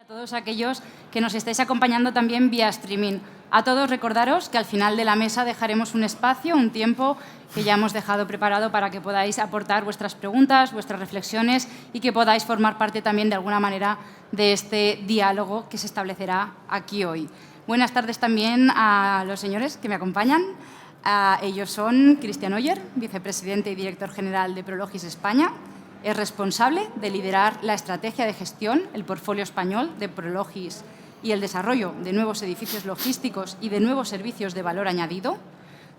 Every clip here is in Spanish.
todos aquellos que nos estáis acompañando también vía streaming. A todos recordaros que al final de la mesa dejaremos un espacio, un tiempo que ya hemos dejado preparado para que podáis aportar vuestras preguntas, vuestras reflexiones y que podáis formar parte también de alguna manera de este diálogo que se establecerá aquí hoy. Buenas tardes también a los señores que me acompañan. Ellos son Christian Oyer, vicepresidente y director general de Prologis España. Es responsable de liderar la estrategia de gestión, el portfolio español de Prologis y el desarrollo de nuevos edificios logísticos y de nuevos servicios de valor añadido.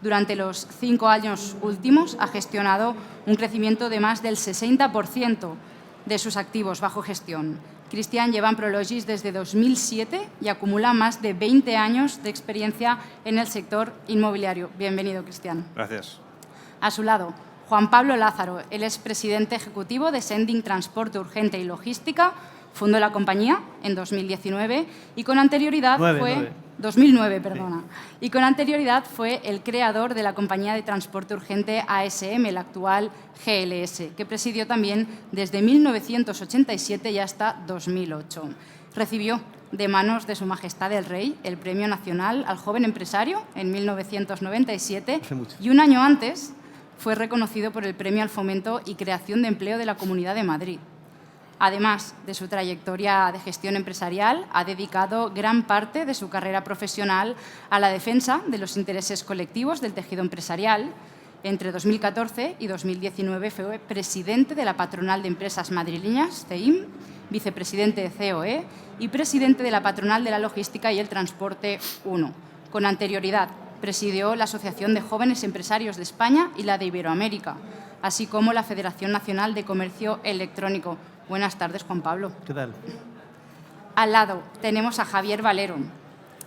Durante los 5 años últimos ha gestionado un crecimiento de más del 60% de sus activos bajo gestión. Christian lleva en Prologis desde 2007 y acumula más de 20 años de experiencia en el sector inmobiliario. Bienvenido, Christian. Gracias. A su lado, Juan Pablo Lázaro, él es presidente ejecutivo de Sending Transporte Urgente y Logística, fundó la compañía en 2019 y con anterioridad fue 2009, perdona. Sí. Y con anterioridad fue el creador de la compañía de transporte urgente ASM, la actual GLS, que presidió también desde 1987 y hasta 2008. Recibió de manos de Su Majestad el Rey el Premio Nacional al Joven Empresario en 1997 y un año antes fue reconocido por el Premio al Fomento y Creación de Empleo de la Comunidad de Madrid. Además de su trayectoria de gestión empresarial, ha dedicado gran parte de su carrera profesional a la defensa de los intereses colectivos del tejido empresarial. Entre 2014 y 2019 fue presidente de la Patronal de Empresas Madrileñas, CEIM, vicepresidente de COE y presidente de la Patronal de la Logística y el Transporte 1. Con anterioridad, presidió la Asociación de Jóvenes Empresarios de España y la de Iberoamérica, así como la Federación Nacional de Comercio Electrónico. Buenas tardes, Juan Pablo. ¿Qué tal? Al lado tenemos a Javier Valero.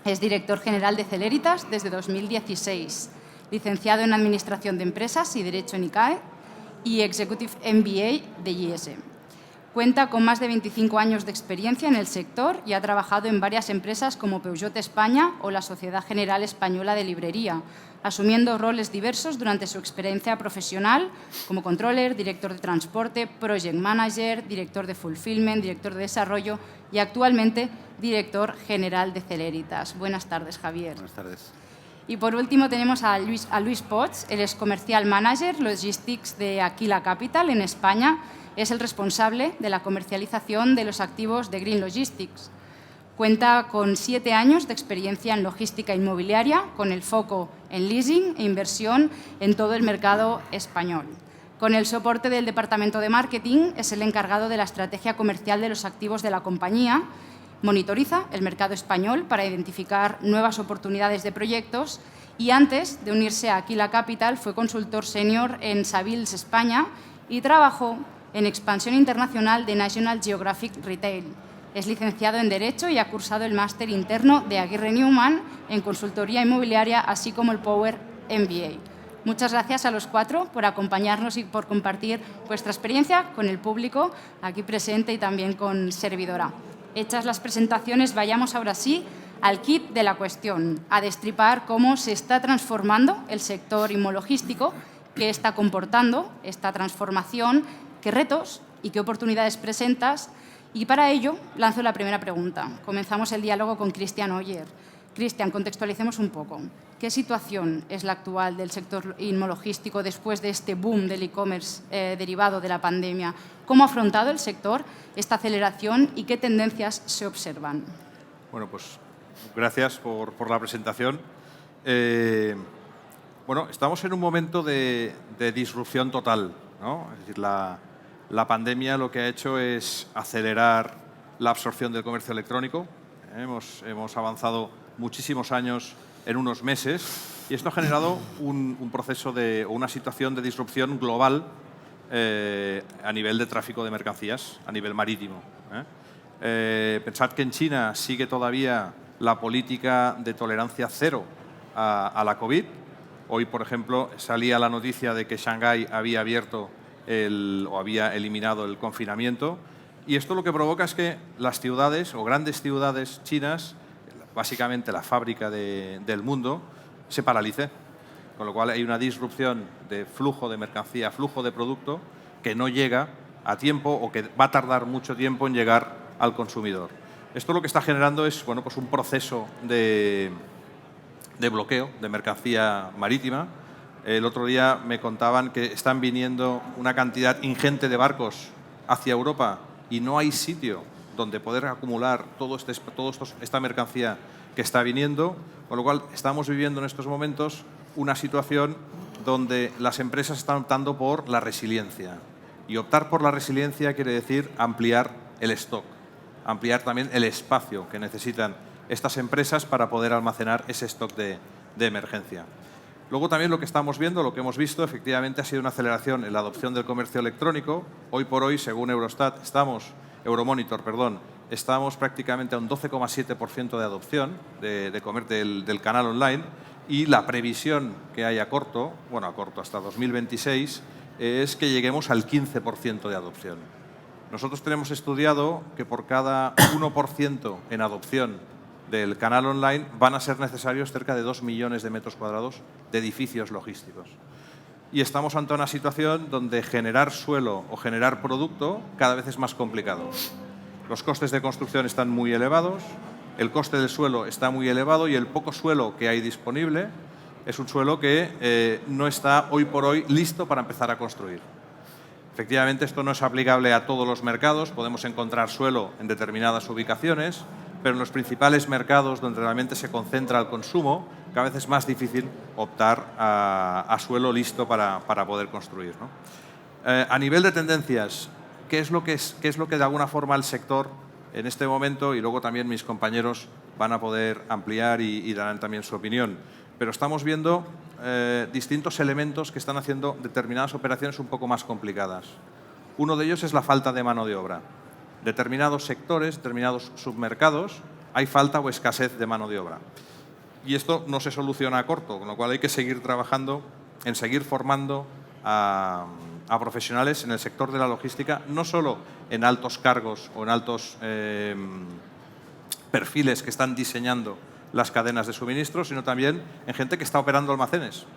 Es director general de Celeritas desde 2016, licenciado en Administración de Empresas y Derecho en ICAE y Executive MBA de GS. Cuenta con más de 25 años de experiencia en el sector y ha trabajado en varias empresas como Peugeot España o la Sociedad General Española de Librería, asumiendo roles diversos durante su experiencia profesional como controller, director de transporte, project manager, director de fulfillment, director de desarrollo y actualmente director general de Celeritas. Buenas tardes, Javier. Buenas tardes. Y por último tenemos a Luis Pots, él es Comercial Manager Logistics de Aquila Capital en España. Es el responsable de la comercialización de los activos de Green Logistics. Cuenta con 7 años de experiencia en logística inmobiliaria, con el foco en leasing e inversión en todo el mercado español. Con el soporte del Departamento de Marketing, es el encargado de la estrategia comercial de los activos de la compañía. Monitoriza el mercado español para identificar nuevas oportunidades de proyectos y antes de unirse a Aquila Capital fue consultor senior en Savills España y trabajó en expansión internacional de National Geographic Retail. Es licenciado en Derecho y ha cursado el máster interno de Aguirre Newman en Consultoría Inmobiliaria, así como el Power MBA. Muchas gracias a los 4 por acompañarnos y por compartir vuestra experiencia con el público aquí presente y también con servidora. Hechas las presentaciones, vayamos ahora sí al kit de la cuestión, a destripar cómo se está transformando el sector inmologístico, qué está comportando esta transformación, qué retos y qué oportunidades presentas. Y para ello lanzo la primera pregunta. Comenzamos el diálogo con Christian Oyer. Christian, contextualicemos un poco. ¿Qué situación es la actual del sector inmologístico después de este boom del e-commerce derivado de la pandemia? ¿Cómo ha afrontado el sector esta aceleración y qué tendencias se observan? Bueno, pues gracias por la presentación. Bueno, estamos en un momento de disrupción total, ¿no? Es decir, la pandemia lo que ha hecho es acelerar la absorción del comercio electrónico. Hemos avanzado muchísimos años en unos meses y esto ha generado un proceso o una situación de disrupción global a nivel de tráfico de mercancías, a nivel marítimo. Pensad que en China sigue todavía la política de tolerancia cero a la COVID. Hoy, por ejemplo, salía la noticia de que Shanghái había abierto o había eliminado el confinamiento y esto lo que provoca es que las ciudades o grandes ciudades chinas, básicamente la fábrica del mundo, se paralice, con lo cual hay una disrupción de flujo de mercancía, flujo de producto que no llega a tiempo o que va a tardar mucho tiempo en llegar al consumidor. Esto lo que está generando es bueno, pues un proceso de bloqueo de mercancía marítima. El otro día me contaban que están viniendo una cantidad ingente de barcos hacia Europa y no hay sitio donde poder acumular esta mercancía que está viniendo, con lo cual estamos viviendo en estos momentos una situación donde las empresas están optando por la resiliencia. Y optar por la resiliencia quiere decir ampliar el stock, ampliar también el espacio que necesitan estas empresas para poder almacenar ese stock de emergencia. Luego también lo que estamos viendo, lo que hemos visto, efectivamente ha sido una aceleración en la adopción del comercio electrónico. Hoy por hoy, según Euromonitor, estamos prácticamente a un 12,7% de adopción del canal online, y la previsión que hay a corto hasta 2026, es que lleguemos al 15% de adopción. Nosotros tenemos estudiado que por cada 1% en adopción del canal online van a ser necesarios cerca de 2 millones de metros cuadrados de edificios logísticos. Y estamos ante una situación donde generar suelo o generar producto cada vez es más complicado. Los costes de construcción están muy elevados, el coste del suelo está muy elevado y el poco suelo que hay disponible es un suelo que no está hoy por hoy listo para empezar a construir. Efectivamente, esto no es aplicable a todos los mercados. Podemos encontrar suelo en determinadas ubicaciones, pero en los principales mercados donde realmente se concentra el consumo, cada vez es más difícil optar a suelo listo para poder construir, ¿no? A nivel de tendencias, ¿qué es lo que de alguna forma el sector en este momento, y luego también mis compañeros van a poder ampliar y darán también su opinión? Pero estamos viendo distintos elementos que están haciendo determinadas operaciones un poco más complicadas. Uno de ellos es la falta de mano de obra. Determinados sectores, determinados submercados, hay falta o escasez de mano de obra. Y esto no se soluciona a corto, con lo cual hay que seguir trabajando en seguir formando a profesionales en el sector de la logística, no solo en altos cargos o en altos perfiles que están diseñando las cadenas de suministro, sino también en gente que está operando almacenes.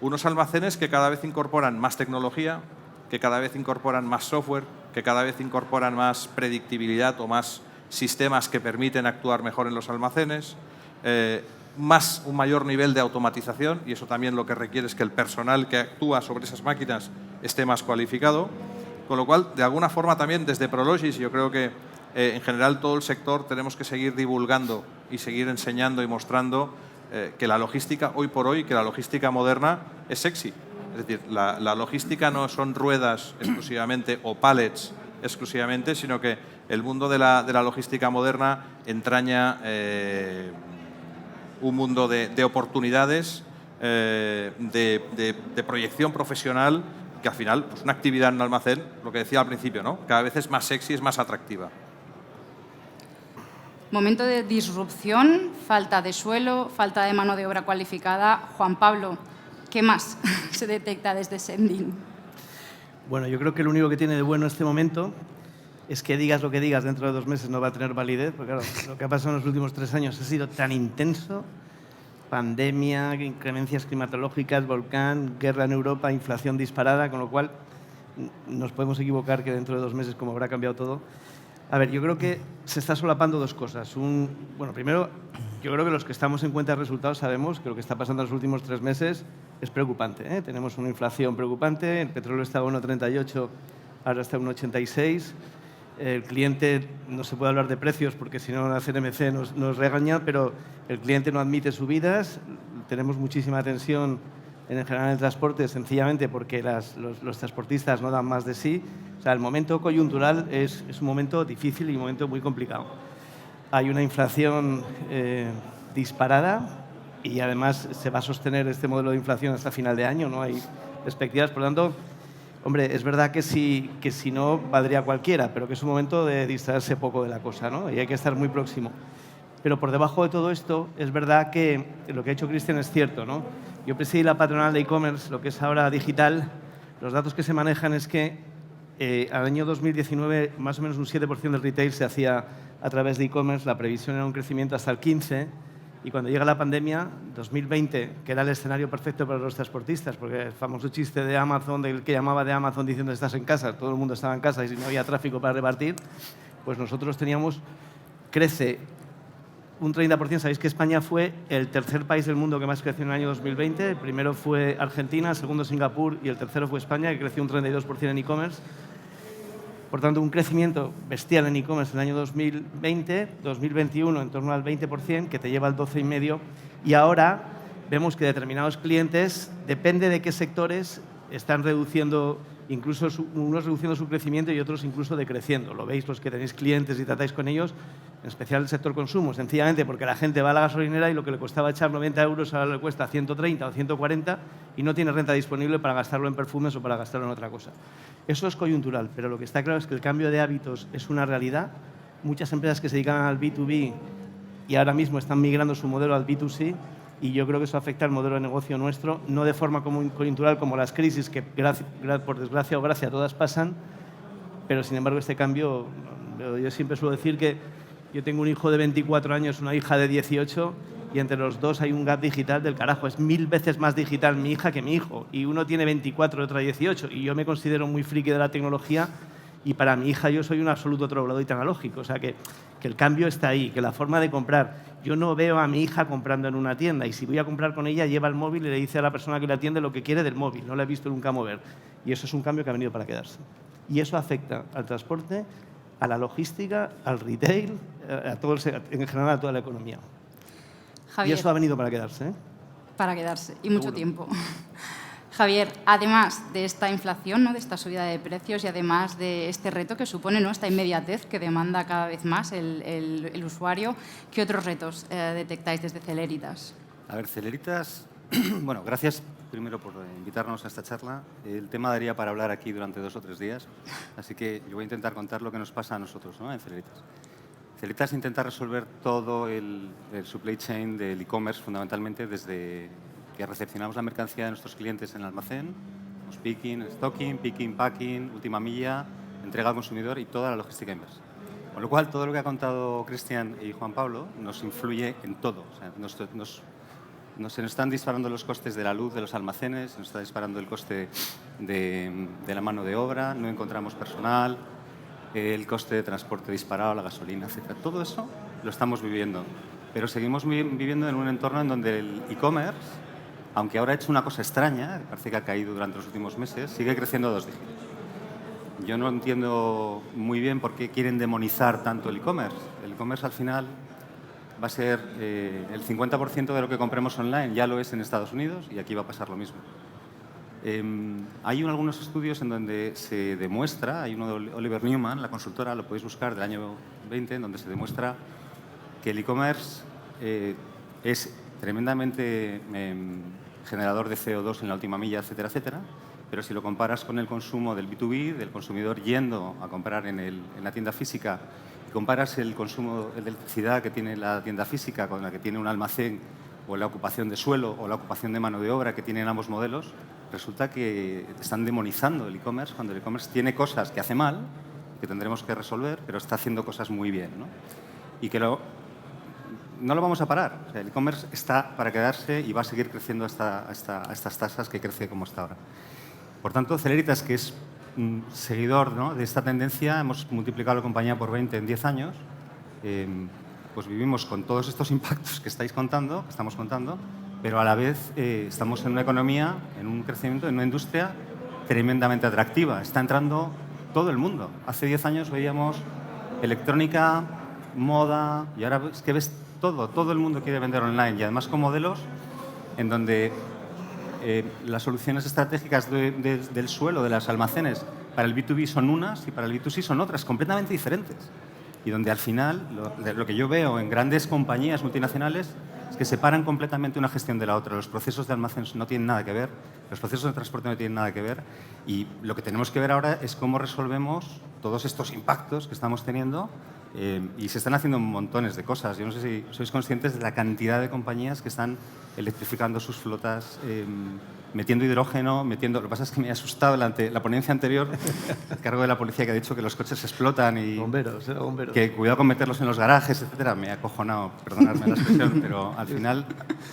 Unos almacenes que cada vez incorporan más tecnología, que cada vez incorporan más software, que cada vez incorporan más predictibilidad o más sistemas que permiten actuar mejor en los almacenes, un mayor nivel de automatización, y eso también lo que requiere es que el personal que actúa sobre esas máquinas esté más cualificado. Con lo cual, de alguna forma también desde Prologis, yo creo que en general todo el sector tenemos que seguir divulgando y seguir enseñando y mostrando que la logística hoy por hoy, que la logística moderna es sexy. Es decir, la logística no son ruedas exclusivamente o pallets exclusivamente, sino que el mundo de la logística moderna entraña un mundo de oportunidades, de proyección profesional, que al final, pues una actividad en un almacén, lo que decía al principio, ¿no? Cada vez es más sexy, es más atractiva. Momento de disrupción, falta de suelo, falta de mano de obra cualificada. Juan Pablo, ¿qué más se detecta desde Sending? Bueno, yo creo que lo único que tiene de bueno este momento es que digas lo que digas, dentro de 2 meses no va a tener validez, porque claro, lo que ha pasado en los últimos 3 años ha sido tan intenso: pandemia, inclemencias climatológicas, volcán, guerra en Europa, inflación disparada, con lo cual nos podemos equivocar que dentro de 2 meses, como habrá cambiado todo. A ver, yo creo que se está solapando 2 cosas. Bueno, primero, yo creo que los que estamos en cuenta de resultados sabemos que lo que está pasando en los últimos 3 meses es preocupante, ¿eh? Tenemos una inflación preocupante, el petróleo está a 1,38, ahora está a 1,86. El cliente, no se puede hablar de precios porque si no la CNMC nos regaña, pero el cliente no admite subidas. Tenemos muchísima tensión en general en el transporte, sencillamente porque los transportistas no dan más de sí. O sea, el momento coyuntural es un momento difícil y un momento muy complicado. Hay una inflación disparada y además se va a sostener este modelo de inflación hasta final de año, no hay perspectivas. Por lo tanto, hombre, es verdad que si no, valdría cualquiera, pero que es un momento de distraerse poco de la cosa, ¿no? Y hay que estar muy próximo. Pero por debajo de todo esto, es verdad que lo que ha hecho Cristian es cierto, ¿no? Yo presidí la patronal de e-commerce, lo que es ahora digital. Los datos que se manejan es que al año 2019 más o menos un 7% del retail se hacía a través de e-commerce. La previsión era un crecimiento hasta el 15%. Y cuando llega la pandemia, 2020, que era el escenario perfecto para los transportistas, porque el famoso chiste de Amazon, del que llamaba de Amazon diciendo estás en casa, todo el mundo estaba en casa y si no había tráfico para repartir, pues nosotros teníamos crece un 30%. Sabéis que España fue el tercer país del mundo que más creció en el año 2020. El primero fue Argentina, el segundo Singapur y el tercero fue España, que creció un 32% en e-commerce. Por tanto, un crecimiento bestial en e-commerce en el año 2020, 2021 en torno al 20%, que te lleva al 12,5%. Y ahora vemos que determinados clientes, depende de qué sectores, están reduciendo, incluso unos reduciendo su crecimiento y otros incluso decreciendo. Lo veis los que tenéis clientes y tratáis con ellos, en especial el sector consumo, sencillamente porque la gente va a la gasolinera y lo que le costaba echar 90 euros ahora le cuesta 130 o 140 y no tiene renta disponible para gastarlo en perfumes o para gastarlo en otra cosa. Eso es coyuntural, pero lo que está claro es que el cambio de hábitos es una realidad. Muchas empresas que se dedican al B2B y ahora mismo están migrando su modelo al B2C, y yo creo que eso afecta al modelo de negocio nuestro, no de forma coyuntural como las crisis, que por desgracia o gracia todas pasan, pero sin embargo este cambio, yo siempre suelo decir que yo tengo un hijo de 24 años, una hija de 18, y entre los dos hay un gap digital del carajo. Es 1000 veces más digital mi hija que mi hijo, y uno tiene 24 y otro 18, y yo me considero muy friki de la tecnología, y para mi hija yo soy un absoluto troglodita analógico. O sea, que el cambio está ahí, que la forma de comprar. Yo no veo a mi hija comprando en una tienda, y si voy a comprar con ella, lleva el móvil y le dice a la persona que le atiende lo que quiere del móvil. No la he visto nunca mover. Y eso es un cambio que ha venido para quedarse. Y eso afecta al transporte, a la logística, al retail, en general a toda la economía. Javier, y eso ha venido para quedarse, ¿eh? Para quedarse, y mucho Seguro. Tiempo. Javier, además de esta inflación, ¿no?, de esta subida de precios y además de este reto que supone, ¿no?, esta inmediatez que demanda cada vez más el usuario, ¿qué otros retos detectáis desde Celeritas? A ver, Celeritas, bueno, gracias primero por invitarnos a esta charla. El tema daría para hablar aquí durante 2 o 3 días, así que yo voy a intentar contar lo que nos pasa a nosotros, ¿no?, en Celeritas. Celeritas intenta resolver todo el supply chain del e-commerce, fundamentalmente desde que recepcionamos la mercancía de nuestros clientes en el almacén, picking, stocking, picking, packing, última milla, entrega al consumidor y toda la logística inversa. Con lo cual, todo lo que ha contado Cristian y Juan Pablo nos influye en todo. O sea, se nos están disparando los costes de la luz de los almacenes, se nos está disparando el coste de la mano de obra, no encontramos personal, el coste de transporte disparado, la gasolina, etc. Todo eso lo estamos viviendo, pero seguimos viviendo en un entorno en donde el e-commerce, aunque ahora ha hecho una cosa extraña, parece que ha caído durante los últimos meses, sigue creciendo a 2 dígitos. Yo no entiendo muy bien por qué quieren demonizar tanto el e-commerce. El e-commerce al final va a ser el 50% de lo que compremos online, ya lo es en Estados Unidos y aquí va a pasar lo mismo. Hay algunos estudios en donde se demuestra, hay uno de Oliver Newman, la consultora, lo podéis buscar, del año 20, en donde se demuestra que el e-commerce es tremendamente generador de CO2 en la última milla, etcétera, etcétera, pero si lo comparas con el consumo del B2B, del consumidor yendo a comprar en la tienda física, y comparas el consumo de electricidad que tiene la tienda física con la que tiene un almacén, o la ocupación de suelo o la ocupación de mano de obra que tienen ambos modelos, resulta que están demonizando el e-commerce cuando el e-commerce tiene cosas que hace mal, que tendremos que resolver, pero está haciendo cosas muy bien, ¿no? Y que no lo vamos a parar. O sea, el e-commerce está para quedarse y va a seguir creciendo hasta estas tasas que crece como está ahora. Por tanto, Celeritas, que es un seguidor, ¿no?, de esta tendencia, hemos multiplicado la compañía por 20 en 10 años, pues vivimos con todos estos impactos que estamos contando, pero a la vez estamos en una economía, en un crecimiento, en una industria tremendamente atractiva. Está entrando todo el mundo. Hace 10 años veíamos electrónica, moda, y ahora es que ves todo el mundo quiere vender online, y además con modelos en donde las soluciones estratégicas del suelo, de los almacenes, para el B2B son unas y para el B2C son otras, completamente diferentes. Y donde al final, lo que yo veo en grandes compañías multinacionales es que separan completamente una gestión de la otra. Los procesos de almacén no tienen nada que ver, los procesos de transporte no tienen nada que ver, y lo que tenemos que ver ahora es cómo resolvemos todos estos impactos que estamos teniendo, y se están haciendo montones de cosas. Yo no sé si sois conscientes de la cantidad de compañías que están electrificando sus flotas, metiendo hidrógeno, Lo que pasa es que me he asustado durante la ponencia anterior, el cargo de la policía que ha dicho que los coches explotan y Bomberos. que cuidado con meterlos en los garajes, etcétera. Me ha acojonado, perdonadme la expresión, pero al final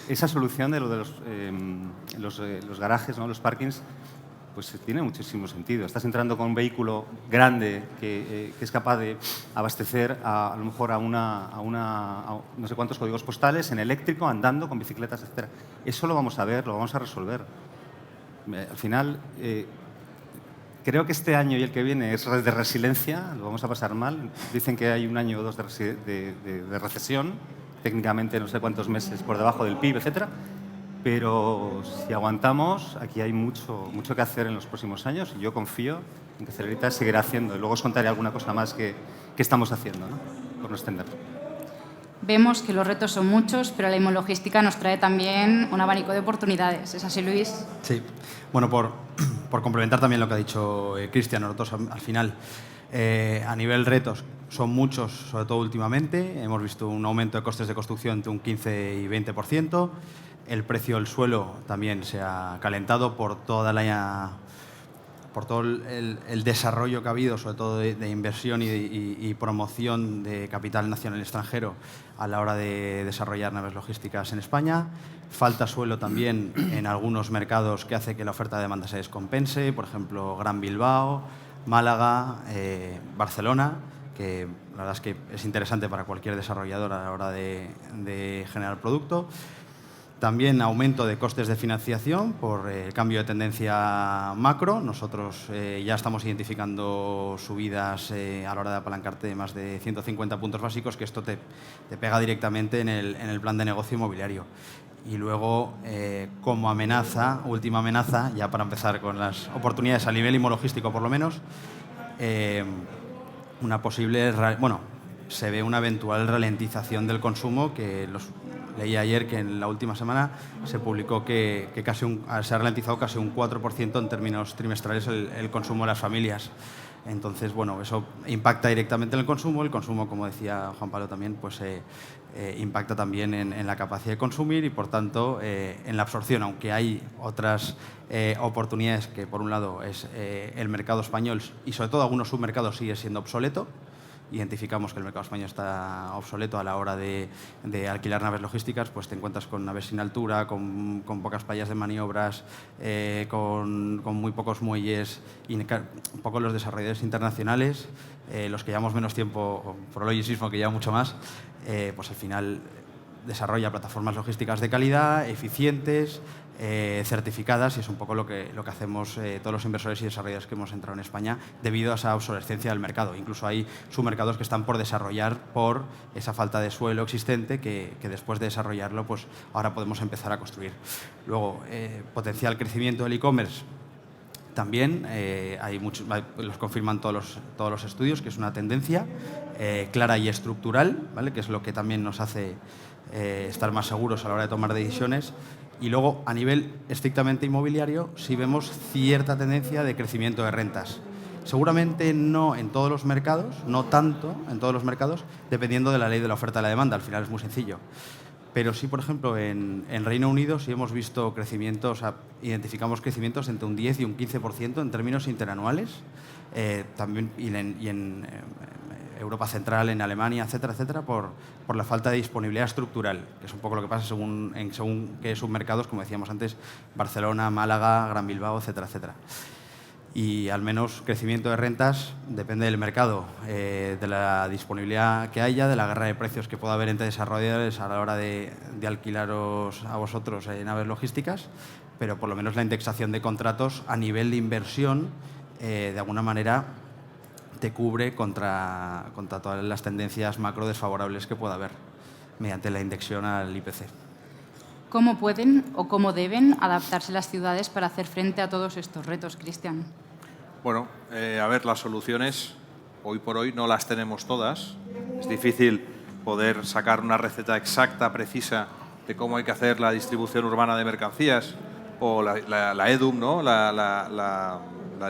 esa solución de lo de los garajes, ¿no?, los parkings, pues tiene muchísimo sentido. Estás entrando con un vehículo grande que es capaz de abastecer a lo mejor a no sé cuántos códigos postales en eléctrico, andando, con bicicletas, etc. Eso lo vamos a ver, lo vamos a resolver. Al final, creo que este año y el que viene es de resiliencia, lo vamos a pasar mal. Dicen que hay un año o dos de recesión, técnicamente no sé cuántos meses por debajo del PIB, etc. Pero si aguantamos, aquí hay mucho que hacer en los próximos años y yo confío en que Celeritas seguirá haciendo. Y luego os contaré alguna cosa más que estamos haciendo, ¿no? Por no extender. Vemos que los retos son muchos, pero la Imologística nos trae también un abanico de oportunidades. ¿Es así, Luis? Sí. Bueno, por complementar también lo que ha dicho Cristian, nosotros al final, a nivel retos, son muchos, sobre todo últimamente. Hemos visto un aumento de costes de construcción entre un 15 y 20%. El precio del suelo también se ha calentado por todo el desarrollo que ha habido, sobre todo de inversión y promoción de capital nacional y extranjero a la hora de desarrollar naves logísticas en España. Falta suelo también en algunos mercados que hace que la oferta de demanda se descompense, por ejemplo, Gran Bilbao, Málaga, Barcelona, que la verdad es que es interesante para cualquier desarrollador a la hora de generar producto. También aumento de costes de financiación por el cambio de tendencia macro. Nosotros ya estamos identificando subidas a la hora de apalancarte de más de 150 puntos básicos, que esto te pega directamente en el plan de negocio inmobiliario. Y luego, como amenaza, última amenaza, ya para empezar con las oportunidades a nivel imologístico por lo menos, una posible, se ve una eventual ralentización del consumo que leí ayer que en la última semana se publicó que se ha ralentizado casi un 4% en términos trimestrales el consumo de las familias. Entonces, bueno, eso impacta directamente en el consumo. El consumo, como decía Juan Pablo también, pues impacta también en la capacidad de consumir y, por tanto, en la absorción. Aunque hay otras oportunidades que, por un lado, es el mercado español y, sobre todo, algunos submercados sigue siendo obsoleto. Identificamos que el mercado español está obsoleto a la hora de alquilar naves logísticas, pues te encuentras con naves sin altura, con pocas playas de maniobras, con muy pocos muelles y un poco los desarrolladores internacionales, los que llevamos menos tiempo, Prologis que lleva mucho más, pues al final desarrolla plataformas logísticas de calidad, eficientes, certificadas, y es un poco lo que hacemos todos los inversores y desarrolladores que hemos entrado en España debido a esa obsolescencia del mercado. Incluso hay submercados que están por desarrollar por esa falta de suelo existente que después de desarrollarlo, pues ahora podemos empezar a construir. Luego, potencial crecimiento del e-commerce. También los confirman todos los estudios, que es una tendencia clara y estructural, ¿vale? Que es lo que también nos hace estar más seguros a la hora de tomar decisiones. Y luego, a nivel estrictamente inmobiliario, sí vemos cierta tendencia de crecimiento de rentas. Seguramente no en todos los mercados, no tanto en todos los mercados, dependiendo de la ley de la oferta y la demanda. Al final es muy sencillo. Pero sí, por ejemplo, en Reino Unido sí hemos visto crecimientos, identificamos crecimientos entre un 10 y un 15% en términos interanuales. También y en Europa Central, en Alemania, etcétera, etcétera, por la falta de disponibilidad estructural, que es un poco lo que pasa según qué submercados, como decíamos antes, Barcelona, Málaga, Gran Bilbao, etcétera, etcétera. Y al menos crecimiento de rentas depende del mercado, de la disponibilidad que haya, de la guerra de precios que pueda haber entre desarrolladores a la hora de alquilaros a vosotros naves logísticas, pero por lo menos la indexación de contratos a nivel de inversión, de alguna manera, te cubre contra todas las tendencias macro desfavorables que pueda haber mediante la indexación al IPC. ¿Cómo pueden o cómo deben adaptarse las ciudades para hacer frente a todos estos retos, Cristian? Bueno, a ver, las soluciones hoy por hoy no las tenemos todas. Es difícil poder sacar una receta exacta, precisa, de cómo hay que hacer la distribución urbana de mercancías o la EDUM, ¿no? la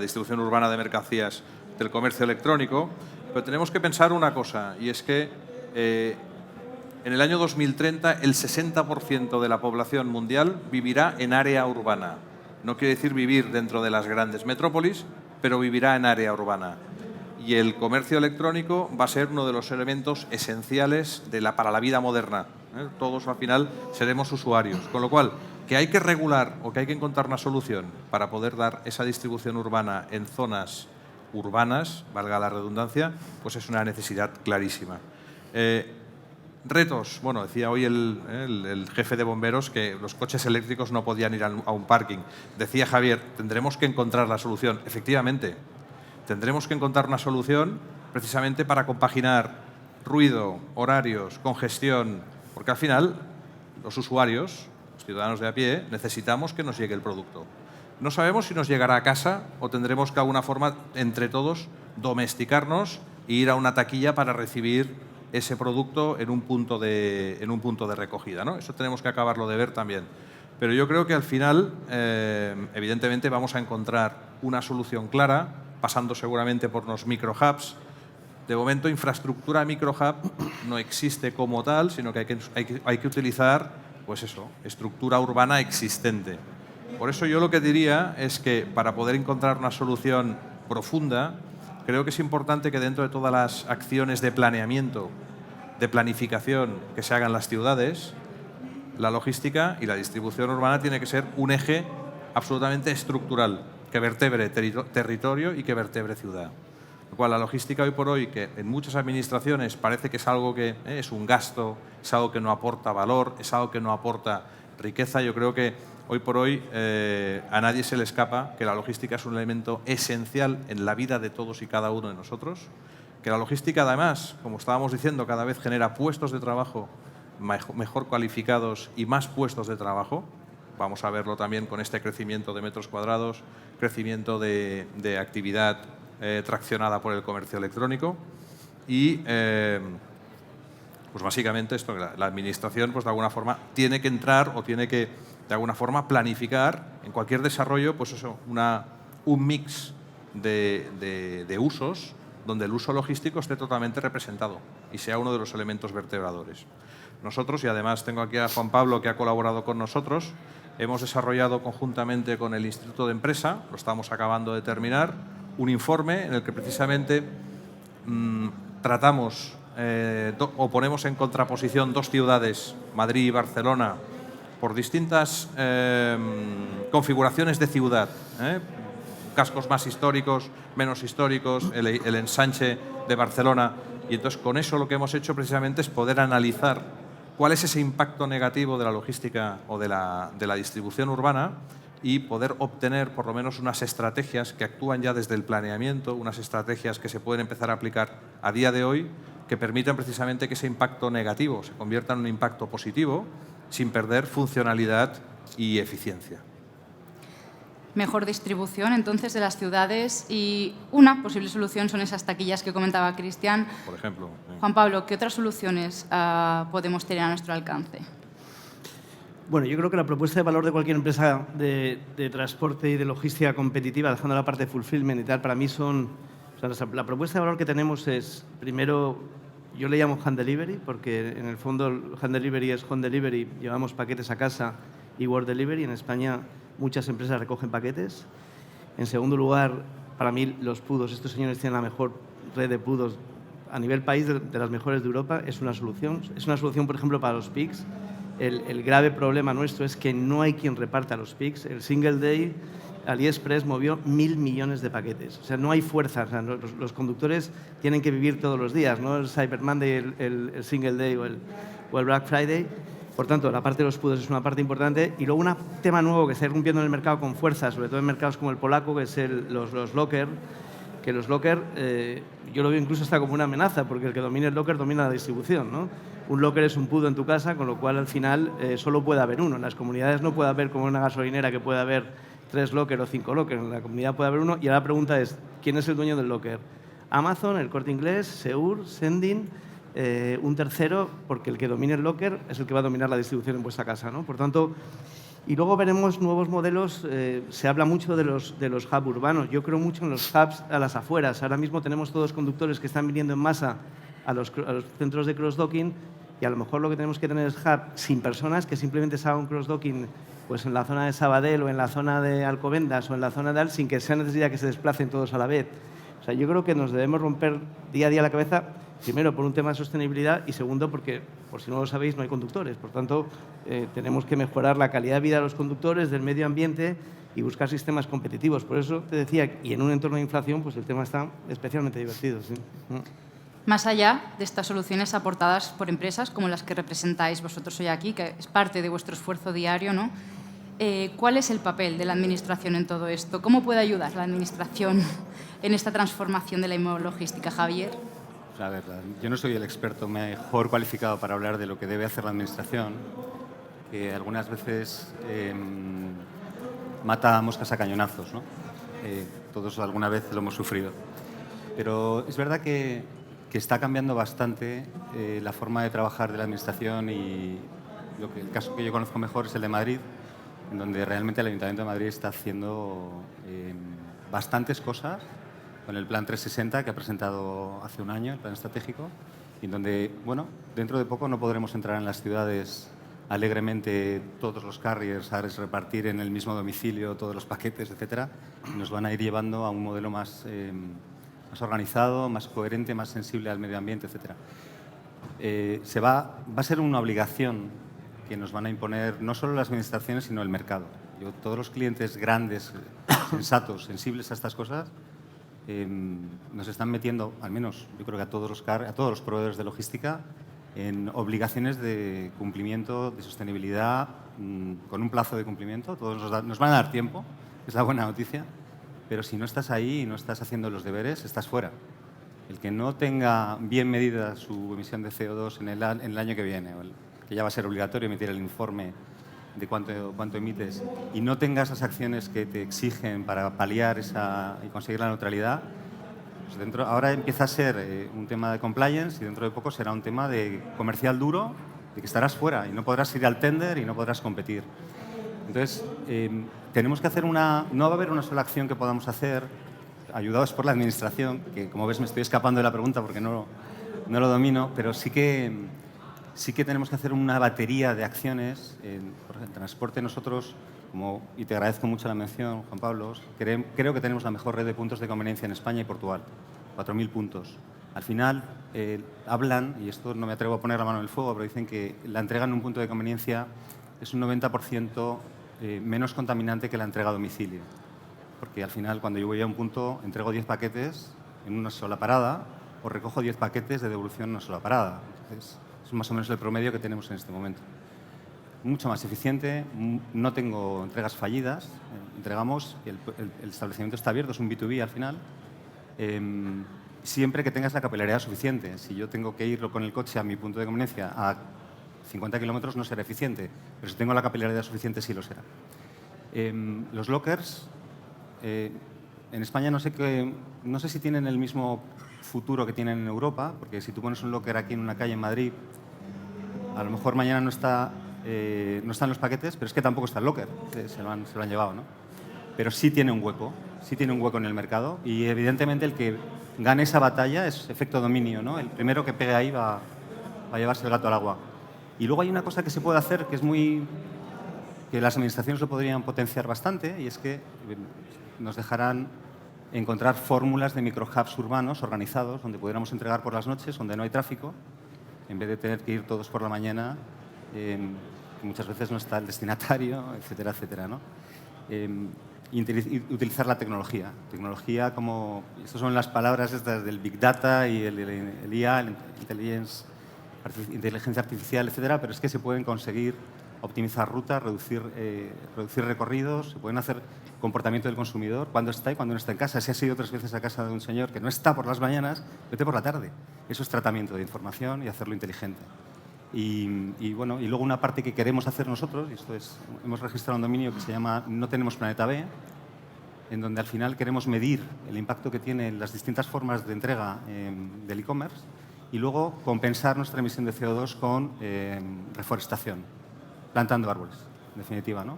distribución urbana de mercancías del comercio electrónico, pero tenemos que pensar una cosa, y es que en el año 2030 el 60% de la población mundial vivirá en área urbana. No quiere decir vivir dentro de las grandes metrópolis, pero vivirá en área urbana. Y el comercio electrónico va a ser uno de los elementos esenciales para la vida moderna. Todos al final seremos usuarios. Con lo cual, ¿Que hay que regular o que hay que encontrar una solución para poder dar esa distribución urbana en zonas urbanas, valga la redundancia? Pues es una necesidad clarísima. Retos. Bueno, decía hoy el jefe de bomberos que los coches eléctricos no podían ir a un parking. Decía Javier, tendremos que encontrar la solución. Efectivamente, tendremos que encontrar una solución precisamente para compaginar ruido, horarios, congestión, porque al final los usuarios, los ciudadanos de a pie, necesitamos que nos llegue el producto. No sabemos si nos llegará a casa o tendremos que de alguna forma, entre todos, domesticarnos e ir a una taquilla para recibir ese producto en un punto de recogida, ¿no? Eso tenemos que acabarlo de ver también. Pero yo creo que al final, evidentemente, vamos a encontrar una solución clara, pasando seguramente por los microhubs. De momento, infraestructura microhub no existe como tal, sino que hay que utilizar, pues eso, estructura urbana existente. Por eso yo lo que diría es que para poder encontrar una solución profunda, creo que es importante que dentro de todas las acciones de planeamiento, de planificación que se hagan en las ciudades, la logística y la distribución urbana tiene que ser un eje absolutamente estructural, que vertebre territorio y que vertebre ciudad. Lo cual la logística hoy por hoy, que en muchas administraciones parece que es algo que es un gasto, es algo que no aporta valor, es algo que no aporta riqueza, yo creo que hoy por hoy a nadie se le escapa que la logística es un elemento esencial en la vida de todos y cada uno de nosotros, que la logística además, como estábamos diciendo, cada vez genera puestos de trabajo mejor cualificados y más puestos de trabajo. Vamos a verlo también con este crecimiento de metros cuadrados, crecimiento de actividad traccionada por el comercio electrónico y pues básicamente esto, la administración pues de alguna forma tiene que entrar o tiene que de alguna forma planificar en cualquier desarrollo pues eso, un mix de usos donde el uso logístico esté totalmente representado y sea uno de los elementos vertebradores. Nosotros, y además tengo aquí a Juan Pablo que ha colaborado con nosotros, hemos desarrollado conjuntamente con el Instituto de Empresa, lo estamos acabando de terminar, un informe en el que precisamente tratamos o ponemos en contraposición dos ciudades, Madrid y Barcelona, por distintas configuraciones de ciudad, cascos más históricos, menos históricos, el ensanche de Barcelona. Y entonces con eso lo que hemos hecho precisamente es poder analizar cuál es ese impacto negativo de la logística o de la distribución urbana y poder obtener por lo menos unas estrategias que actúan ya desde el planeamiento, unas estrategias que se pueden empezar a aplicar a día de hoy que permitan precisamente que ese impacto negativo se convierta en un impacto positivo sin perder funcionalidad y eficiencia. Mejor distribución, entonces, de las ciudades y una posible solución son esas taquillas que comentaba Cristian. Por ejemplo. Juan Pablo, ¿qué otras soluciones podemos tener a nuestro alcance? Bueno, yo creo que la propuesta de valor de cualquier empresa de transporte y de logística competitiva, dejando la parte de fulfillment y tal, para mí son... O sea, la propuesta de valor que tenemos es, primero, yo le llamo hand delivery, porque en el fondo hand delivery es home delivery, llevamos paquetes a casa, y word delivery. En España muchas empresas recogen paquetes. En segundo lugar, para mí los PUDOs, estos señores tienen la mejor red de PUDOs a nivel país, de las mejores de Europa, es una solución. Es una solución, por ejemplo, para los PICs. El grave problema nuestro es que no hay quien reparta los PICs. El single day, AliExpress movió 1.000 millones de paquetes. O sea, no hay fuerza. O sea, los conductores tienen que vivir todos los días, no el Cyber Monday, el single day o el Black Friday. Por tanto, la parte de los PUDOs es una parte importante. Y luego un tema nuevo que está irrumpiendo en el mercado con fuerza, sobre todo en mercados como el polaco, que es los locker. Que los locker, yo lo veo incluso hasta como una amenaza, porque el que domine el locker domina la distribución, ¿no? Un locker es un PUDO en tu casa, con lo cual al final solo puede haber uno. En las comunidades no puede haber como una gasolinera que puede haber 3 locker o 5 locker. En la comunidad puede haber uno. Y ahora la pregunta es, ¿quién es el dueño del locker? Amazon, el Corte Inglés, Seur, Sending, un tercero, porque el que domine el locker es el que va a dominar la distribución en vuestra casa, ¿no? Por tanto, y luego veremos nuevos modelos. Se habla mucho de los hubs urbanos. Yo creo mucho en los hubs a las afueras. Ahora mismo tenemos todos conductores que están viniendo en masa a los centros de cross-docking y a lo mejor lo que tenemos que tener es hub sin personas, que simplemente se haga un cross-docking pues en la zona de Sabadell o en la zona de Alcobendas o en la zona de Al, sin que sea necesidad que se desplacen todos a la vez. O sea, yo creo que nos debemos romper día a día la cabeza. Primero, por un tema de sostenibilidad y segundo, porque, por si no lo sabéis, no hay conductores. Por tanto, tenemos que mejorar la calidad de vida de los conductores, del medio ambiente y buscar sistemas competitivos. Por eso te decía, y en un entorno de inflación, pues el tema está especialmente divertido. ¿Sí? Más allá de estas soluciones aportadas por empresas como las que representáis vosotros hoy aquí, que es parte de vuestro esfuerzo diario, ¿no? ¿Cuál es el papel de la Administración en todo esto? ¿Cómo puede ayudar la Administración en esta transformación de la inmologística, Javier? A ver, yo no soy el experto mejor cualificado para hablar de lo que debe hacer la Administración, que algunas veces mata moscas a cañonazos, ¿no? Todos alguna vez lo hemos sufrido. Pero es verdad que está cambiando bastante la forma de trabajar de la Administración y el caso que yo conozco mejor es el de Madrid, en donde realmente el Ayuntamiento de Madrid está haciendo bastantes cosas con el Plan 360 que ha presentado hace un año, el Plan Estratégico, y en donde, bueno, dentro de poco no podremos entrar en las ciudades alegremente todos los carriers a repartir en el mismo domicilio todos los paquetes, etcétera. Nos van a ir llevando a un modelo más organizado, más coherente, más sensible al medio ambiente, etcétera. Va a ser una obligación que nos van a imponer no solo las administraciones, sino el mercado. Todos los clientes grandes, sensatos, sensibles a estas cosas, nos están metiendo, al menos yo creo que a todos los proveedores de logística, en obligaciones de cumplimiento, de sostenibilidad, con un plazo de cumplimiento. Todos nos van a dar tiempo, es la buena noticia, pero si no estás ahí y no estás haciendo los deberes, estás fuera. El que no tenga bien medida su emisión de CO2 en el año que viene, que ya va a ser obligatorio emitir el informe de cuánto emites, y no tenga esas acciones que te exigen para paliar y conseguir la neutralidad, pues ahora empieza a ser un tema de compliance y dentro de poco será un tema de comercial duro, de que estarás fuera y no podrás ir al tender y no podrás competir. Entonces, tenemos que hacer no va a haber una sola acción que podamos hacer, ayudados por la Administración, que como ves me estoy escapando de la pregunta porque no lo domino, pero sí que tenemos que hacer una batería de acciones. Por ejemplo, en transporte nosotros, y te agradezco mucho la mención, Juan Pablo, creo que tenemos la mejor red de puntos de conveniencia en España y Portugal, 4.000 puntos. Al final hablan, y esto no me atrevo a poner la mano en el fuego, pero dicen que la entrega en un punto de conveniencia es un 90% menos contaminante que la entrega a domicilio. Porque al final, cuando yo voy a un punto, entrego 10 paquetes en una sola parada o recojo 10 paquetes de devolución en una sola parada. Entonces, es más o menos el promedio que tenemos en este momento. Mucho más eficiente, no tengo entregas fallidas, entregamos, el establecimiento está abierto, es un B2B al final, siempre que tengas la capilaridad suficiente. Si yo tengo que ir con el coche a mi punto de conveniencia a 50 kilómetros no será eficiente, pero si tengo la capilaridad suficiente sí lo será. Los lockers, en España no sé si tienen el mismo futuro que tienen en Europa, porque si tú pones un locker aquí en una calle en Madrid, a lo mejor mañana no están los paquetes, pero es que tampoco está el locker, se lo han llevado, ¿no? Pero sí tiene un hueco en el mercado y evidentemente el que gane esa batalla es efecto dominio, ¿no? El primero que pegue ahí va a llevarse el gato al agua. Y luego hay una cosa que se puede hacer que que las administraciones lo podrían potenciar bastante, y es que nos dejarán encontrar fórmulas de microhubs urbanos organizados donde pudiéramos entregar por las noches, donde no hay tráfico, en vez de tener que ir todos por la mañana, que muchas veces no está el destinatario, etcétera, etcétera, ¿no? Y utilizar la tecnología. Tecnología como... Estas son las palabras estas del Big Data y el IA, inteligencia artificial, etcétera, pero es que se pueden conseguir optimizar rutas, reducir recorridos, se pueden hacer comportamiento del consumidor, cuándo está y cuándo no está en casa. Si has ido 3 veces a casa de un señor que no está por las mañanas, vete por la tarde. Eso es tratamiento de información y hacerlo inteligente. Y luego una parte que queremos hacer nosotros, y hemos registrado un dominio que se llama No tenemos planeta B, en donde al final queremos medir el impacto que tienen las distintas formas de entrega del e-commerce y luego compensar nuestra emisión de CO2 con reforestación, plantando árboles, en definitiva, ¿no?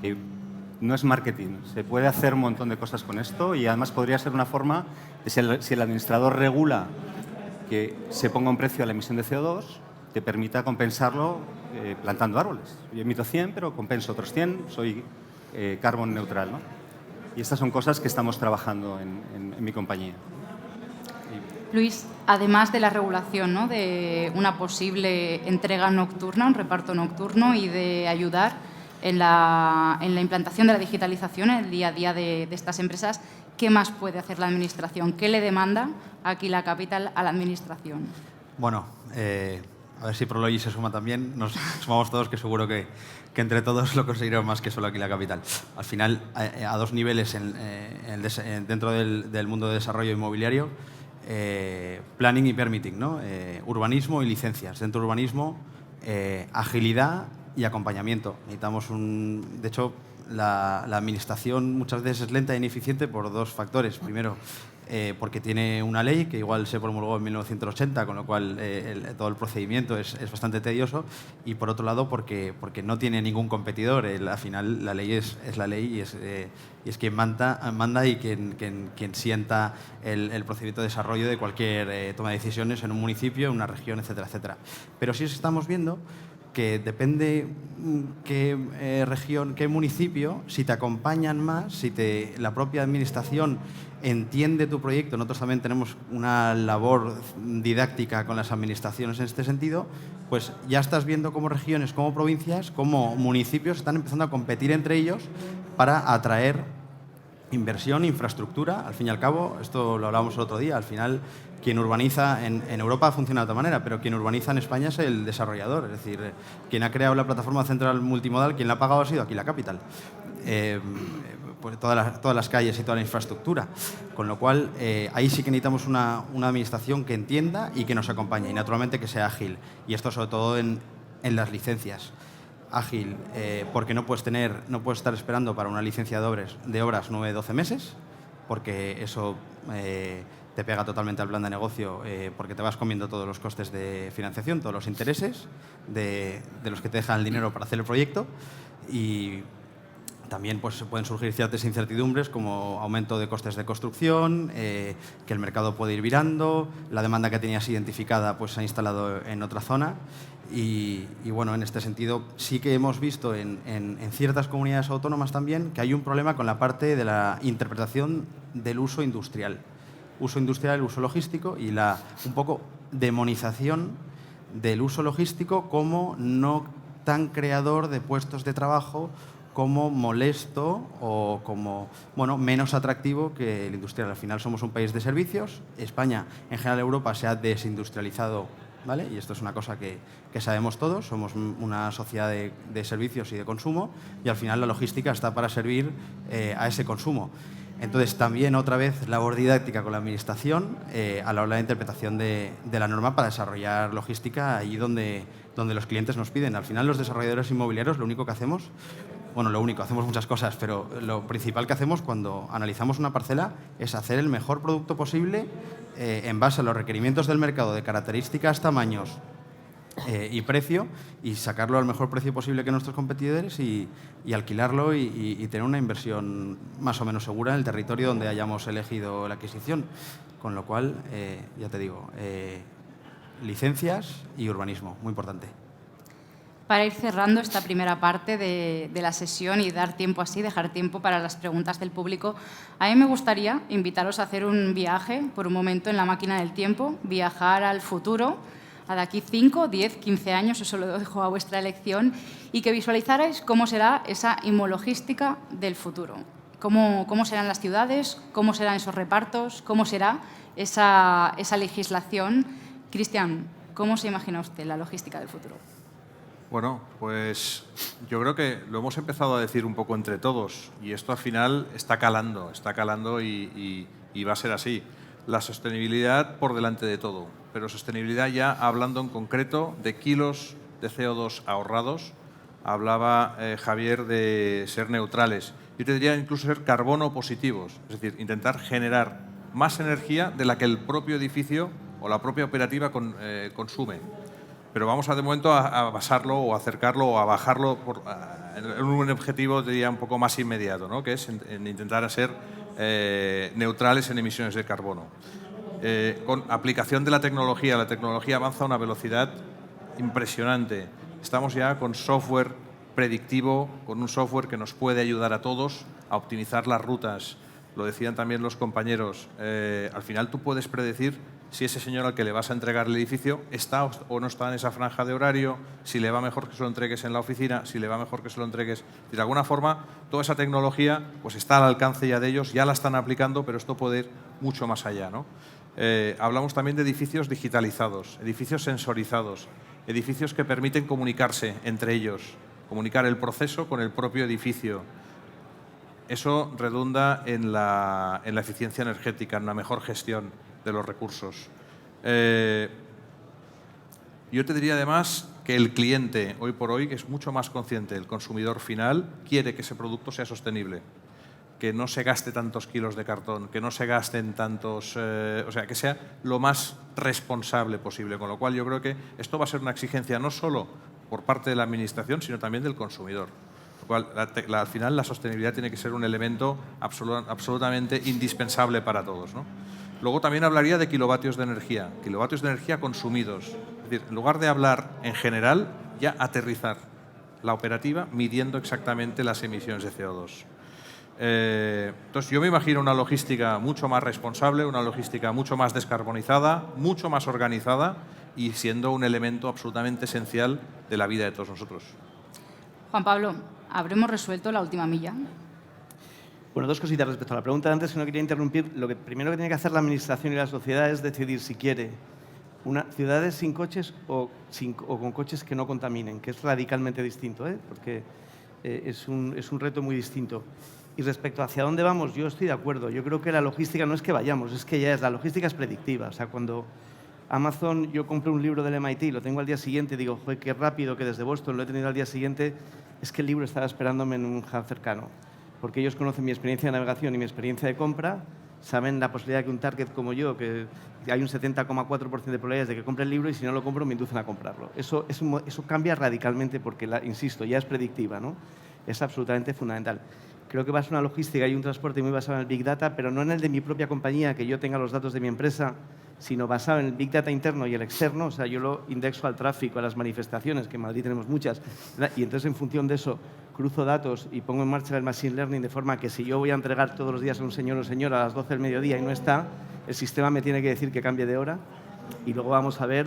Que no es marketing, se puede hacer un montón de cosas con esto y además podría ser una forma de si el administrador regula que se ponga un precio a la emisión de CO2, te permita compensarlo plantando árboles. Yo emito 100, pero compenso otros 100, soy carbon neutral, ¿no? Y estas son cosas que estamos trabajando en mi compañía. Luis, además de la regulación, ¿no?, de una posible entrega nocturna, un reparto nocturno y de ayudar en la implantación de la digitalización en el día a día de estas empresas, ¿qué más puede hacer la Administración? ¿Qué le demanda Aquila Capital a la Administración? Bueno, a ver si Prologi se suma también. Nos sumamos todos, que seguro que entre todos lo conseguiremos más que solo Aquila Capital. Al final, a dos niveles dentro del mundo de desarrollo inmobiliario, planning y permitting, ¿no? Urbanismo y licencias. Dentro de urbanismo, agilidad y acompañamiento. Necesitamos de hecho, la administración muchas veces es lenta e ineficiente por dos factores. Primero, porque tiene una ley que igual se promulgó en 1980, con lo cual todo el procedimiento es bastante tedioso, y por otro lado porque no tiene ningún competidor. Al final la ley es la ley y es quien manda y quien sienta el procedimiento de desarrollo de cualquier toma de decisiones en un municipio, en una región, etcétera, etcétera. Pero sí estamos viendo que depende qué región, qué municipio, si te acompañan más, si la propia administración entiende tu proyecto. Nosotros también tenemos una labor didáctica con las administraciones en este sentido, pues ya estás viendo cómo regiones, como provincias, como municipios están empezando a competir entre ellos para atraer inversión, infraestructura. Al fin y al cabo, esto lo hablábamos el otro día, al final quien urbaniza en Europa funciona de otra manera, pero quien urbaniza en España es el desarrollador. Es decir, quien ha creado la plataforma central multimodal, quien la ha pagado ha sido Aquila Capital. Pues todas las calles y toda la infraestructura. Con lo cual, ahí sí que necesitamos una administración que entienda y que nos acompañe, y naturalmente que sea ágil. Y esto sobre todo en las licencias. Ágil, porque no puedes estar esperando para una licencia de obras 9-12 meses, porque eso te pega totalmente al plan de negocio, porque te vas comiendo todos los costes de financiación, todos los intereses de los que te dejan el dinero para hacer el proyecto, y también pues, pueden surgir ciertas incertidumbres como aumento de costes de construcción, que el mercado puede ir virando, la demanda que tenías identificada pues, se ha instalado en otra zona. Y bueno, en este sentido sí que hemos visto en ciertas comunidades autónomas también que hay un problema con la parte de la interpretación del uso industrial. Uso industrial, uso logístico, y un poco demonización del uso logístico como no tan creador de puestos de trabajo, como molesto o como menos atractivo que el industrial. Al final somos un país de servicios. España, en general Europa, se ha desindustrializado, ¿vale? Y esto es una cosa que sabemos todos. Somos una sociedad de servicios y de consumo, y al final la logística está para servir a ese consumo. Entonces, también otra vez labor didáctica con la Administración a la hora de la interpretación de la norma para desarrollar logística allí donde los clientes nos piden. Al final, los desarrolladores inmobiliarios lo único que hacemos, hacemos muchas cosas, pero lo principal que hacemos cuando analizamos una parcela es hacer el mejor producto posible en base a los requerimientos del mercado de características, tamaños y precio, y sacarlo al mejor precio posible que nuestros competidores y alquilarlo y tener una inversión más o menos segura en el territorio donde hayamos elegido la adquisición. Con lo cual, ya te digo, licencias y urbanismo, muy importante. Para ir cerrando esta primera parte de la sesión y dejar tiempo para las preguntas del público, a mí me gustaría invitaros a hacer un viaje por un momento en la máquina del tiempo, viajar al futuro, a de aquí 5, 10, 15 años, eso lo dejo a vuestra elección, y que visualizarais cómo será esa inmologística del futuro. Cómo serán las ciudades, cómo serán esos repartos, cómo será esa legislación. Cristian, ¿cómo se imagina usted la logística del futuro? Bueno, pues yo creo que lo hemos empezado a decir un poco entre todos, y esto al final está calando y va a ser así. La sostenibilidad por delante de todo, pero sostenibilidad ya hablando en concreto de kilos de CO2 ahorrados. Hablaba Javier de ser neutrales. Yo te diría incluso ser carbono positivos, es decir, intentar generar más energía de la que el propio edificio o la propia operativa consume. Pero vamos de momento a basarlo o a acercarlo o a bajarlo en un objetivo, diría, un poco más inmediato, ¿no? Que es en intentar ser neutrales en emisiones de carbono. Con aplicación de la tecnología avanza a una velocidad impresionante. Estamos ya con software predictivo, con un software que nos puede ayudar a todos a optimizar las rutas. Lo decían también los compañeros. Al final tú puedes predecir si ese señor al que le vas a entregar el edificio está o no está en esa franja de horario, si le va mejor que se lo entregues en la oficina, si le va mejor que se lo entregues. De alguna forma, toda esa tecnología pues está al alcance ya de ellos, ya la están aplicando, pero esto puede ir mucho más allá, ¿no? Hablamos también de edificios digitalizados, edificios sensorizados, edificios que permiten comunicarse entre ellos, comunicar el proceso con el propio edificio. Eso redunda en la eficiencia energética, en una mejor gestión de los recursos. Yo te diría además que el cliente, hoy por hoy, es mucho más consciente. El consumidor final quiere que ese producto sea sostenible, que no se gaste tantos kilos de cartón, que no se gasten tantos... o sea, que sea lo más responsable posible. Con lo cual yo creo que esto va a ser una exigencia no solo por parte de la Administración, sino también del consumidor. Lo cual, al final, la sostenibilidad tiene que ser un elemento absolutamente indispensable para todos, ¿no? Luego también hablaría de kilovatios de energía consumidos. Es decir, en lugar de hablar en general, ya aterrizar la operativa midiendo exactamente las emisiones de CO2. Entonces, yo me imagino una logística mucho más responsable, una logística mucho más descarbonizada, mucho más organizada y siendo un elemento absolutamente esencial de la vida de todos nosotros. Juan Pablo, ¿habremos resuelto la última milla? Bueno, dos cositas respecto a la pregunta de antes, que no quería interrumpir. Lo que primero que tiene que hacer la Administración y la sociedad es decidir si quiere ciudades sin coches o con coches que no contaminen, que es radicalmente distinto, porque es un reto muy distinto. Y respecto a hacia dónde vamos, yo estoy de acuerdo. Yo creo que la logística no es que vayamos, es que ya es. La logística es predictiva. O sea, cuando Amazon, yo compré un libro del MIT, lo tengo al día siguiente, digo, joder, qué rápido que desde Boston lo he tenido al día siguiente, es que el libro estaba esperándome en un hub cercano. Porque ellos conocen mi experiencia de navegación y mi experiencia de compra, saben la posibilidad que un target como yo, que hay un 70,4% de probabilidades de que compre el libro y si no lo compro me inducen a comprarlo. Eso cambia radicalmente porque, insisto, ya es predictiva, ¿no? Es absolutamente fundamental. Creo que va a ser una logística y un transporte muy basado en el Big Data, pero no en el de mi propia compañía, que yo tenga los datos de mi empresa, sino basado en el Big Data interno y el externo. O sea, yo lo indexo al tráfico, a las manifestaciones, que en Madrid tenemos muchas, y entonces en función de eso cruzo datos y pongo en marcha el Machine Learning de forma que si yo voy a entregar todos los días a un señor o señora a las 12 del mediodía y no está, el sistema me tiene que decir que cambie de hora. Y luego vamos a ver,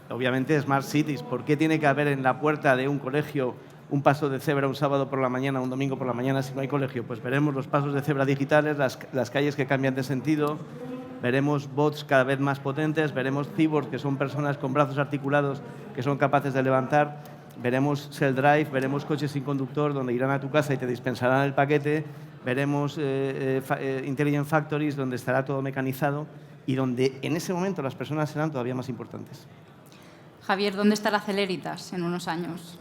obviamente, Smart Cities. ¿Por qué tiene que haber en la puerta de un colegio un paso de cebra un sábado por la mañana, un domingo por la mañana si no hay colegio? Pues veremos los pasos de cebra digitales, las calles que cambian de sentido, veremos bots cada vez más potentes, veremos cyborgs, que son personas con brazos articulados que son capaces de levantar, veremos self-drive, veremos coches sin conductor donde irán a tu casa y te dispensarán el paquete, veremos intelligent factories donde estará todo mecanizado y donde en ese momento las personas serán todavía más importantes. Javier, ¿dónde estará Celeritas en unos años?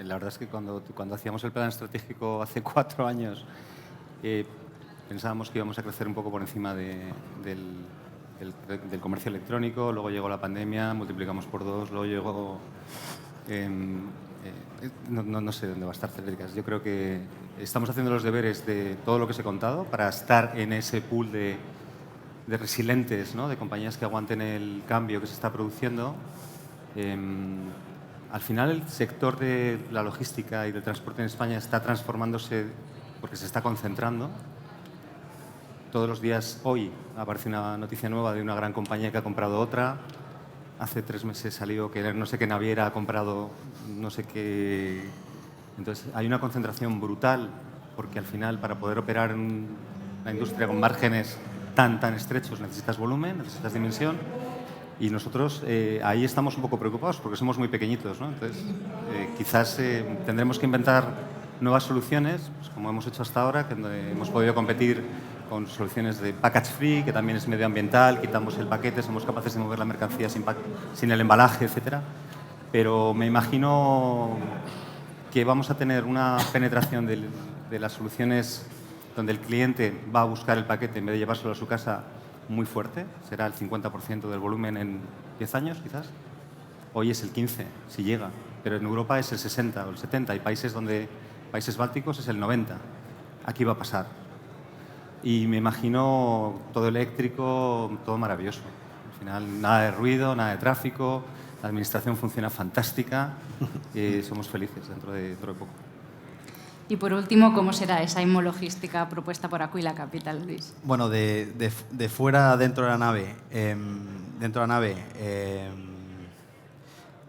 La verdad es que cuando hacíamos el plan estratégico hace 4 años, pensábamos que íbamos a crecer un poco por encima del comercio electrónico, luego llegó la pandemia, multiplicamos por 2, luego llegó... no sé dónde va a estar Celeritas. Yo creo que estamos haciendo los deberes de todo lo que os he contado para estar en ese pool de resilientes, ¿no? De compañías que aguanten el cambio que se está produciendo. Al final, el sector de la logística y del transporte en España está transformándose porque se está concentrando. Todos los días, hoy, aparece una noticia nueva de una gran compañía que ha comprado otra. Hace 3 meses salió que no sé qué naviera ha comprado no sé qué. Entonces, hay una concentración brutal porque al final, para poder operar en la industria con márgenes tan estrechos, necesitas volumen, necesitas dimensión. Y nosotros ahí estamos un poco preocupados porque somos muy pequeñitos, ¿no? Entonces, quizás tendremos que inventar nuevas soluciones, pues como hemos hecho hasta ahora, que hemos podido competir con soluciones de package free, que también es medioambiental, quitamos el paquete, somos capaces de mover la mercancía sin el embalaje, etcétera. Pero me imagino que vamos a tener una penetración de las soluciones donde el cliente va a buscar el paquete en vez de llevárselo a su casa muy fuerte, será el 50% del volumen en 10 años, quizás. Hoy es el 15%, si llega, pero en Europa es el 60% o el 70%. Hay países bálticos es el 90%. Aquí va a pasar. Y me imagino todo eléctrico, todo maravilloso. Al final, nada de ruido, nada de tráfico, la administración funciona fantástica y somos felices dentro de poco. Y por último, ¿cómo será esa inmologística propuesta por Aquila Capital, Luis? Bueno, de fuera dentro de la nave,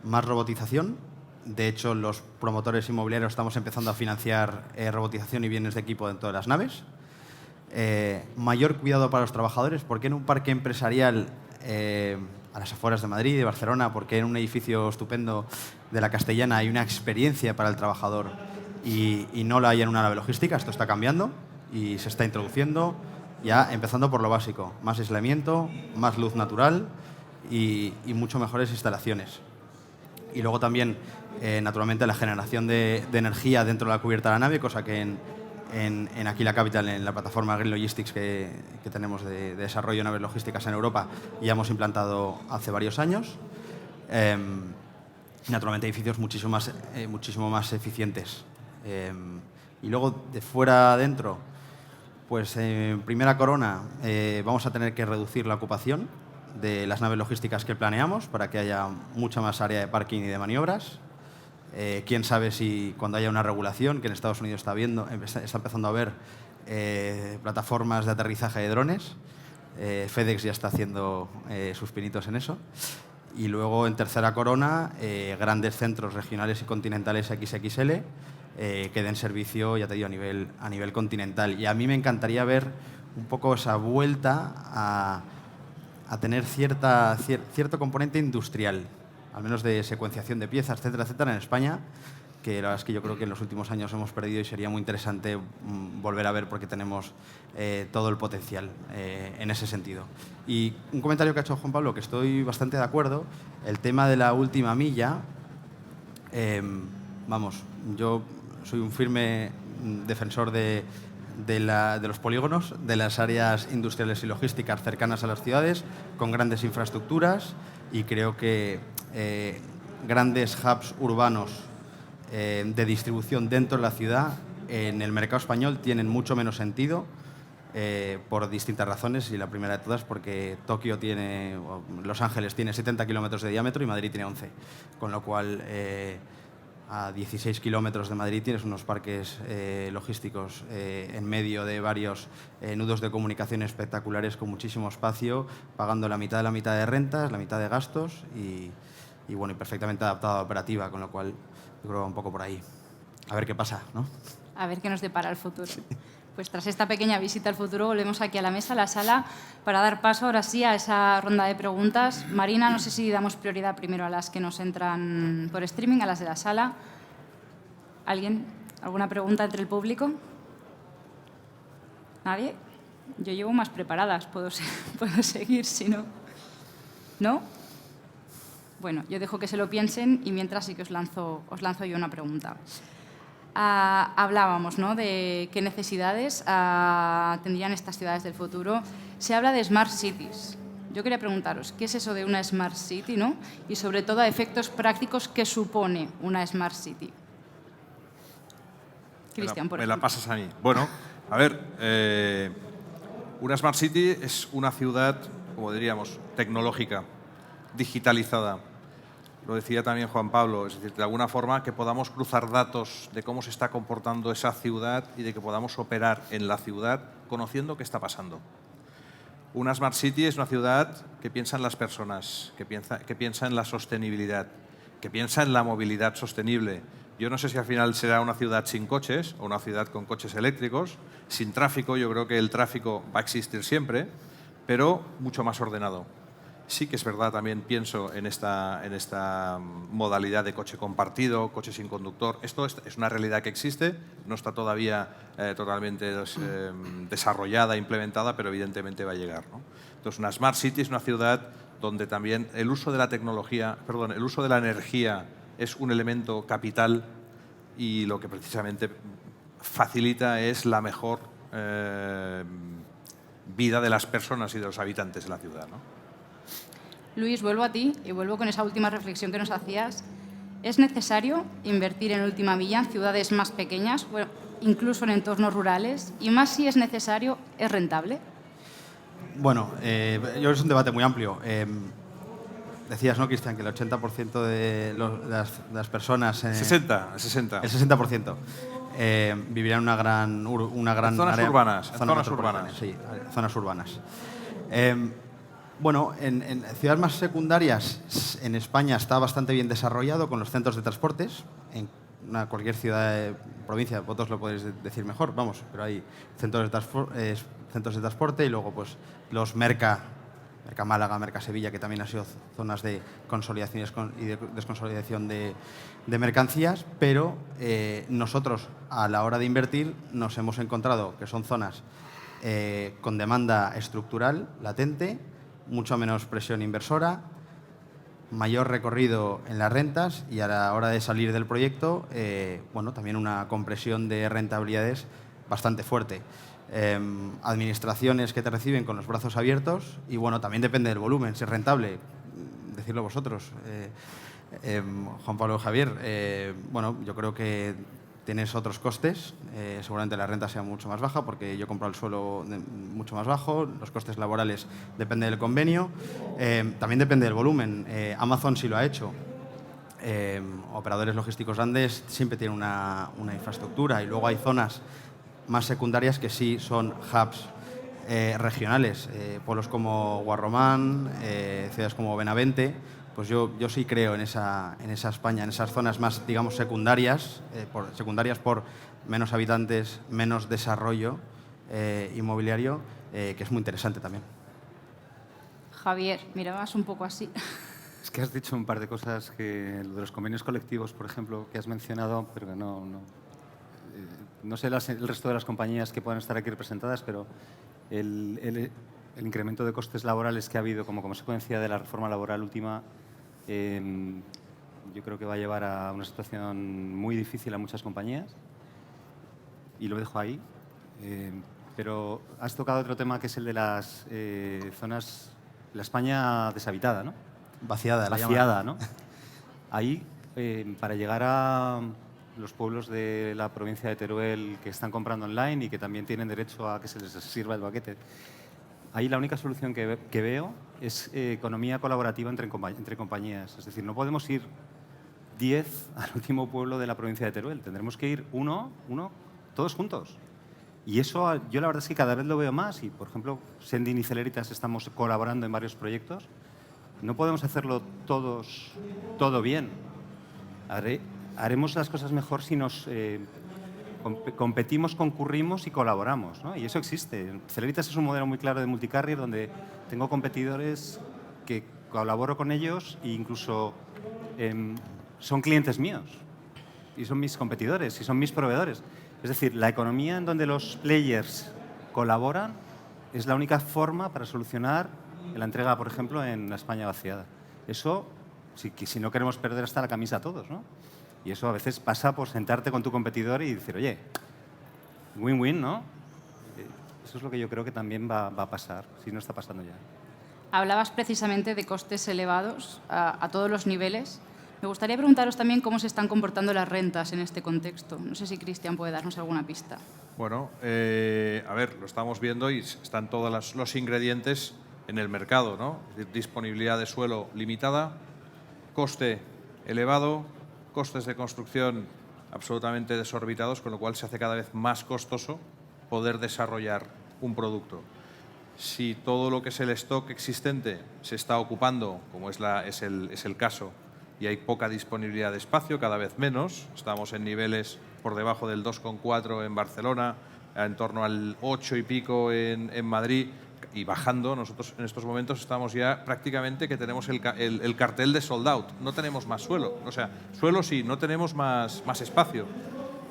más robotización. De hecho, los promotores inmobiliarios estamos empezando a financiar robotización y bienes de equipo dentro de las naves. Mayor cuidado para los trabajadores, porque en un parque empresarial a las afueras de Madrid y de Barcelona, porque en un edificio estupendo de la Castellana hay una experiencia para el trabajador y no la hay en una nave logística. Esto está cambiando y se está introduciendo, ya empezando por lo básico: más aislamiento, más luz natural y mucho mejores instalaciones. Y luego también, naturalmente, la generación de energía dentro de la cubierta de la nave, cosa que en Aquila Capital, en la plataforma Green Logistics que tenemos de desarrollo de naves logísticas en Europa, ya hemos implantado hace varios años. Naturalmente, edificios muchísimo más eficientes. Y luego, de fuera adentro, pues en primera corona vamos a tener que reducir la ocupación de las naves logísticas que planeamos para que haya mucha más área de parking y de maniobras. Quién sabe si cuando haya una regulación, que en Estados Unidos está empezando a haber plataformas de aterrizaje de drones. FedEx ya está haciendo sus pinitos en eso. Y luego, en tercera corona, grandes centros regionales y continentales XXL que den servicio, ya te digo, a nivel continental. Y a mí me encantaría ver un poco esa vuelta a tener cierto componente industrial, al menos de secuenciación de piezas, etcétera, etcétera, en España, que la verdad es que yo creo que en los últimos años hemos perdido y sería muy interesante volver a ver, porque tenemos todo el potencial en ese sentido. Y un comentario que ha hecho Juan Pablo, que estoy bastante de acuerdo: el tema de la última milla. Yo soy un firme defensor de los polígonos, de las áreas industriales y logísticas cercanas a las ciudades, con grandes infraestructuras, y creo que grandes hubs urbanos de distribución dentro de la ciudad en el mercado español tienen mucho menos sentido por distintas razones, y la primera de todas porque Los Ángeles tiene 70 kilómetros de diámetro y Madrid tiene 11, con lo cual a 16 kilómetros de Madrid tienes unos parques logísticos en medio de varios nudos de comunicación espectaculares, con muchísimo espacio, pagando la mitad de rentas, la mitad de gastos y perfectamente adaptado a la operativa, con lo cual yo creo que va un poco por ahí. A ver qué pasa, ¿no? A ver qué nos depara el futuro. Pues tras esta pequeña visita al futuro, volvemos aquí a la mesa, a la sala, para dar paso ahora sí a esa ronda de preguntas. Marina, no sé si damos prioridad primero a las que nos entran por streaming, a las de la sala. ¿Alguien? ¿Alguna pregunta entre el público? ¿Nadie? Yo llevo más preparadas, puedo seguir si no. ¿No? Bueno, yo dejo que se lo piensen y mientras sí que os lanzo yo una pregunta. Hablábamos, ¿no?, de qué necesidades tendrían estas ciudades del futuro. Se habla de Smart Cities. Yo quería preguntaros, ¿qué es eso de una Smart City, ¿no? Y sobre todo a efectos prácticos, ¿qué supone una Smart City? Cristian, por ejemplo. Me la pasas a mí. Bueno, a ver, una Smart City es una ciudad, como diríamos, tecnológica, digitalizada. Lo decía también Juan Pablo, es decir, de alguna forma que podamos cruzar datos de cómo se está comportando esa ciudad y de que podamos operar en la ciudad conociendo qué está pasando. Una Smart City es una ciudad que piensa en las personas, que piensa en la sostenibilidad, que piensa en la movilidad sostenible. Yo no sé si al final será una ciudad sin coches o una ciudad con coches eléctricos, sin tráfico. Yo creo que el tráfico va a existir siempre, pero mucho más ordenado. Sí que es verdad, también pienso en esta modalidad de coche compartido, coche sin conductor. Esto es una realidad que existe, no está todavía totalmente desarrollada, implementada, pero evidentemente va a llegar, ¿no? Entonces, una Smart City es una ciudad donde también el uso de la energía es un elemento capital, y lo que precisamente facilita es la mejor vida de las personas y de los habitantes de la ciudad, ¿no? Luis, vuelvo a ti y vuelvo con esa última reflexión que nos hacías. ¿Es necesario invertir en última milla en ciudades más pequeñas, bueno, incluso en entornos rurales? Y más si es necesario, ¿es rentable? Bueno, yo creo que es un debate muy amplio. Decías, ¿no, Cristian, que el 80% de las personas... 60. El 60%. vivirían una gran En zonas área, urbanas, en zonas metropolitana, urbanas. sí, zonas urbanas. Bueno, en ciudades más secundarias, en España está bastante bien desarrollado con los centros de transportes. En cualquier ciudad, provincia, vosotros lo podéis decir mejor, vamos, pero hay centros de transporte y luego pues los Merca Málaga, Merca Sevilla, que también han sido zonas de consolidación y de desconsolidación de mercancías, pero nosotros a la hora de invertir nos hemos encontrado que son zonas con demanda estructural latente, mucho menos presión inversora, mayor recorrido en las rentas y a la hora de salir del proyecto, bueno, también una compresión de rentabilidades bastante fuerte. Administraciones que te reciben con los brazos abiertos y, bueno, también depende del volumen, si es rentable, decirlo vosotros. Juan Pablo, Javier, bueno, yo creo que tienes otros costes, seguramente la renta sea mucho más baja porque yo compro el suelo mucho más bajo, los costes laborales depende del convenio, también depende del volumen. Amazon sí lo ha hecho. Operadores logísticos grandes siempre tienen una infraestructura y luego hay zonas más secundarias que sí son hubs regionales, pueblos como Guarromán, ciudades como Benavente. Pues yo sí creo en esa España, en esas zonas más, digamos, secundarias por menos habitantes, menos desarrollo inmobiliario, que es muy interesante también. Javier, mirabas un poco así. Es que has dicho un par de cosas que lo de los convenios colectivos, por ejemplo, que has mencionado, pero que no sé el resto de las compañías que puedan estar aquí representadas, pero el incremento de costes laborales que ha habido como consecuencia de la reforma laboral última, yo creo que va a llevar a una situación muy difícil a muchas compañías y lo dejo ahí. Pero has tocado otro tema que es el de las zonas, la España deshabitada, ¿no? Vaciada, ¿no? Ahí, para llegar a los pueblos de la provincia de Teruel que están comprando online y que también tienen derecho a que se les sirva el paquete, ahí la única solución que veo es economía colaborativa entre compañías. Es decir, no podemos ir 10 al último pueblo de la provincia de Teruel. Tendremos que ir uno, todos juntos. Y eso yo la verdad es que cada vez lo veo más. Y, por ejemplo, Sending y Celeritas estamos colaborando en varios proyectos. No podemos hacerlo todos todo bien. Haremos las cosas mejor si nos competimos, concurrimos y colaboramos, ¿no? Y eso existe. Celeritas es un modelo muy claro de multicarrier donde tengo competidores que colaboro con ellos e incluso son clientes míos y son mis competidores y son mis proveedores. Es decir, la economía en donde los players colaboran es la única forma para solucionar la entrega, por ejemplo, en la España vaciada. Eso, si no queremos perder hasta la camisa todos, ¿no? Y eso a veces pasa por sentarte con tu competidor y decir, oye, win-win, ¿no? Eso es lo que yo creo que también va a pasar, si no está pasando ya. Hablabas precisamente de costes elevados a todos los niveles. Me gustaría preguntaros también cómo se están comportando las rentas en este contexto. No sé si Cristian puede darnos alguna pista. Bueno, a ver, lo estamos viendo y están todos los ingredientes en el mercado, ¿no? Es decir, disponibilidad de suelo limitada, coste elevado, costes de construcción absolutamente desorbitados, con lo cual se hace cada vez más costoso poder desarrollar un producto. Si todo lo que es el stock existente se está ocupando, como es el caso, y hay poca disponibilidad de espacio, cada vez menos, estamos en niveles por debajo del 2,4 en Barcelona, en torno al 8 y pico en Madrid, y bajando, nosotros en estos momentos estamos ya prácticamente que tenemos el cartel de sold out. No tenemos más suelo. O sea, suelo sí, no tenemos más espacio.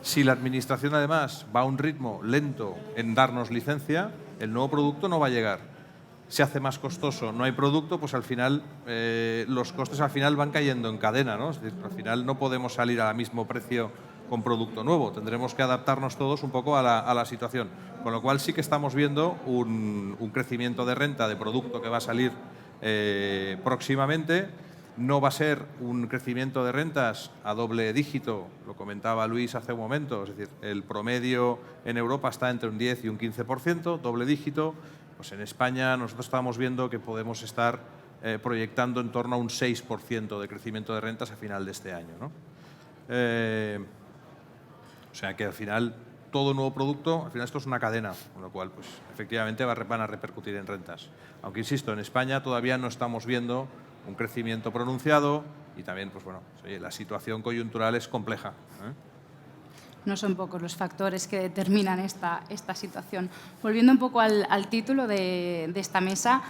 Si la administración además va a un ritmo lento en darnos licencia, el nuevo producto no va a llegar. Se hace más costoso, no hay producto, pues al final los costes al final van cayendo en cadena, ¿no? Es decir, al final no podemos salir al mismo precio con producto nuevo. Tendremos que adaptarnos todos un poco a la situación. Con lo cual sí que estamos viendo un crecimiento de renta de producto que va a salir próximamente. No va a ser un crecimiento de rentas a doble dígito, lo comentaba Luis hace un momento, es decir, el promedio en Europa está entre un 10 y un 15%, doble dígito. Pues en España nosotros estamos viendo que podemos estar proyectando en torno a un 6% de crecimiento de rentas a final de este año, ¿no? O sea que al final, todo nuevo producto, al final esto es una cadena, con lo cual, pues efectivamente van a repercutir en rentas. Aunque, insisto, en España todavía no estamos viendo un crecimiento pronunciado y también, pues bueno, oye, la situación coyuntural es compleja, ¿eh? No son pocos los factores que determinan esta situación. Volviendo un poco al título de esta mesa,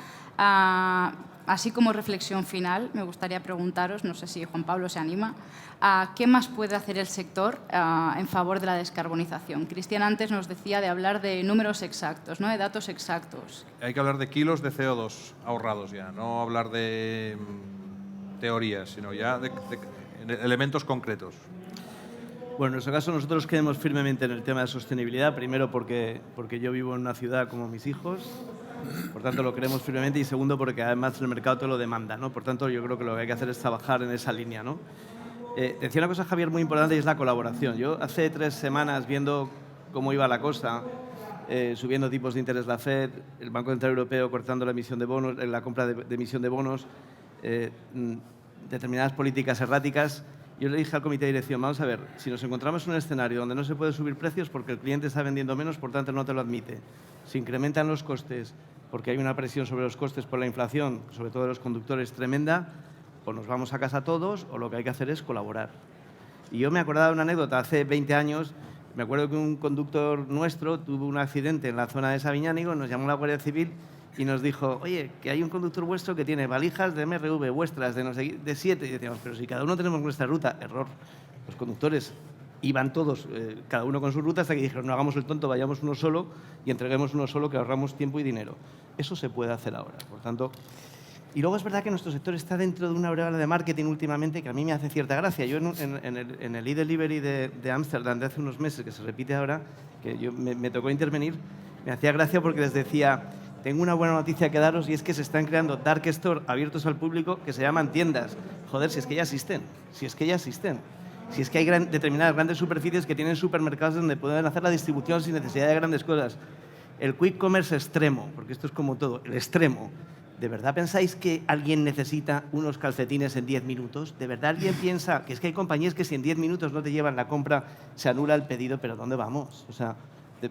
así como reflexión final, me gustaría preguntaros, no sé si Juan Pablo se anima, ¿qué más puede hacer el sector en favor de la descarbonización? Cristian antes nos decía de hablar de números exactos, ¿no?, de datos exactos. Hay que hablar de kilos de CO2 ahorrados ya, no hablar de teorías, sino ya de elementos concretos. Bueno, en nuestro caso nosotros creemos firmemente en el tema de sostenibilidad, primero porque yo vivo en una ciudad como mis hijos, por tanto lo creemos firmemente, y segundo porque además el mercado te lo demanda, ¿no? Por tanto yo creo que lo que hay que hacer es trabajar en esa línea, ¿no? Decía una cosa, Javier, muy importante, y es la colaboración. Yo hace 3 semanas, viendo cómo iba la cosa, subiendo tipos de interés la FED, el Banco Central Europeo cortando la emisión de bonos, la compra de emisión de bonos, determinadas políticas erráticas, yo le dije al comité de dirección, vamos a ver, si nos encontramos en un escenario donde no se puede subir precios porque el cliente está vendiendo menos, por tanto no te lo admite, se incrementan los costes porque hay una presión sobre los costes por la inflación, sobre todo de los conductores, tremenda, o nos vamos a casa todos o lo que hay que hacer es colaborar. Y yo me acordaba de una anécdota, hace 20 años, me acuerdo que un conductor nuestro tuvo un accidente en la zona de Sabiñánigo, nos llamó la Guardia Civil y nos dijo, oye, que hay un conductor vuestro que tiene valijas de MRV vuestras, de no sé, de 7. Y decíamos, pero si cada uno tenemos nuestra ruta. Error. Los conductores iban todos, cada uno con su ruta, hasta que dijeron, no hagamos el tonto, vayamos uno solo y entreguemos uno solo, que ahorramos tiempo y dinero. Eso se puede hacer ahora. Por tanto, y luego es verdad que nuestro sector está dentro de una ola de marketing últimamente que a mí me hace cierta gracia. Yo en el e-delivery de Ámsterdam de hace unos meses, que se repite ahora, que yo me tocó intervenir, me hacía gracia porque les decía, tengo una buena noticia que daros, y es que se están creando dark store abiertos al público que se llaman tiendas. Joder, si es que ya existen, si es que ya existen. Si es que hay determinadas grandes superficies que tienen supermercados donde pueden hacer la distribución sin necesidad de grandes cosas. El quick commerce extremo, porque esto es como todo, el extremo. ¿De verdad pensáis que alguien necesita unos calcetines en 10 minutos? ¿De verdad alguien piensa que es que hay compañías que si en 10 minutos no te llevan la compra, se anula el pedido? ¿Pero dónde vamos? O sea,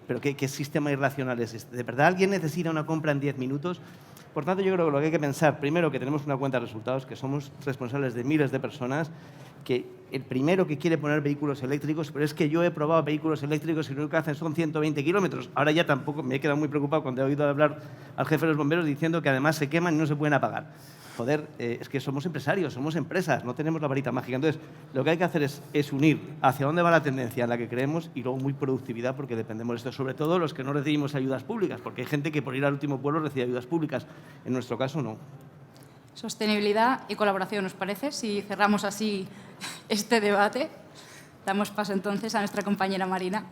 ¿pero qué sistema irracional es este? ¿De verdad alguien necesita una compra en 10 minutos? Por tanto, yo creo que lo que hay que pensar, primero, que tenemos una cuenta de resultados, que somos responsables de miles de personas, que el primero que quiere poner vehículos eléctricos, pero es que yo he probado vehículos eléctricos y lo que hacen son 120 kilómetros. Ahora ya tampoco, me he quedado muy preocupado cuando he oído hablar al jefe de los bomberos diciendo que además se queman y no se pueden apagar. Joder, es que somos empresarios, somos empresas, no tenemos la varita mágica. Entonces, lo que hay que hacer es unir hacia dónde va la tendencia en la que creemos y luego muy productividad, porque dependemos de esto, sobre todo los que no recibimos ayudas públicas, porque hay gente que por ir al último pueblo recibe ayudas públicas. En nuestro caso, no. Sostenibilidad y colaboración, ¿os parece? Si cerramos así este debate, damos paso entonces a nuestra compañera Marina.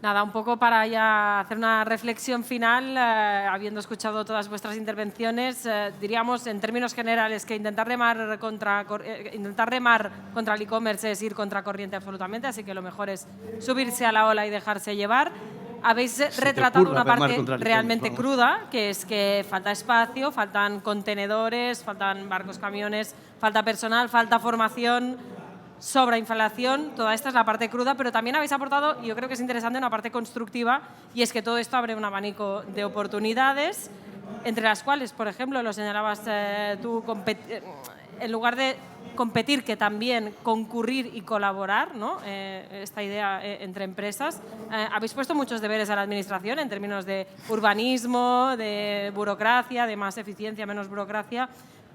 Nada, un poco para ya hacer una reflexión final, habiendo escuchado todas vuestras intervenciones, diríamos en términos generales que intentar remar contra el e-commerce es ir contra corriente absolutamente, así que lo mejor es subirse a la ola y dejarse llevar. Habéis retratado una parte realmente cruda, que es que falta espacio, faltan contenedores, faltan barcos, camiones, falta personal, falta formación, sobra inflación. Toda esta es la parte cruda, pero también habéis aportado, y yo creo que es interesante, una parte constructiva, y es que todo esto abre un abanico de oportunidades, entre las cuales, por ejemplo, lo señalabas tú, en lugar de competir, que también concurrir y colaborar, ¿no? Esta idea entre empresas. Habéis puesto muchos deberes a la Administración en términos de urbanismo, de burocracia, de más eficiencia, menos burocracia,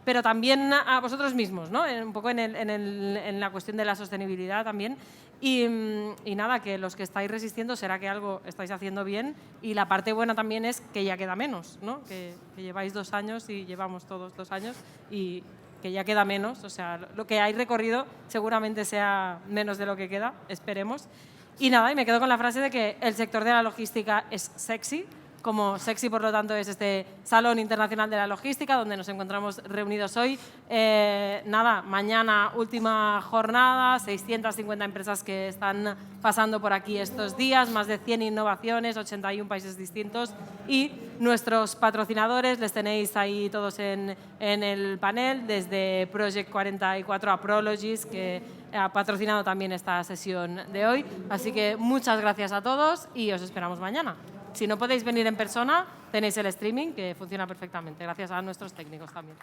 pero también a vosotros mismos, ¿no? Un poco en la cuestión de la sostenibilidad también. Y nada, que los que estáis resistiendo será que algo estáis haciendo bien, y la parte buena también es que ya queda menos, ¿no? Que lleváis 2 años y llevamos todos 2 años y que ya queda menos, o sea, lo que hay recorrido seguramente sea menos de lo que queda, esperemos. Y nada, y me quedo con la frase de que el sector de la logística es sexy, como sexy, por lo tanto, es este Salón Internacional de la Logística, donde nos encontramos reunidos hoy. Nada, mañana última jornada, 650 empresas que están pasando por aquí estos días, más de 100 innovaciones, 81 países distintos, y nuestros patrocinadores les tenéis ahí todos en el panel, desde Project 44 a Prologis, que ha patrocinado también esta sesión de hoy. Así que muchas gracias a todos y os esperamos mañana. Si no podéis venir en persona, tenéis el streaming que funciona perfectamente, gracias a nuestros técnicos también.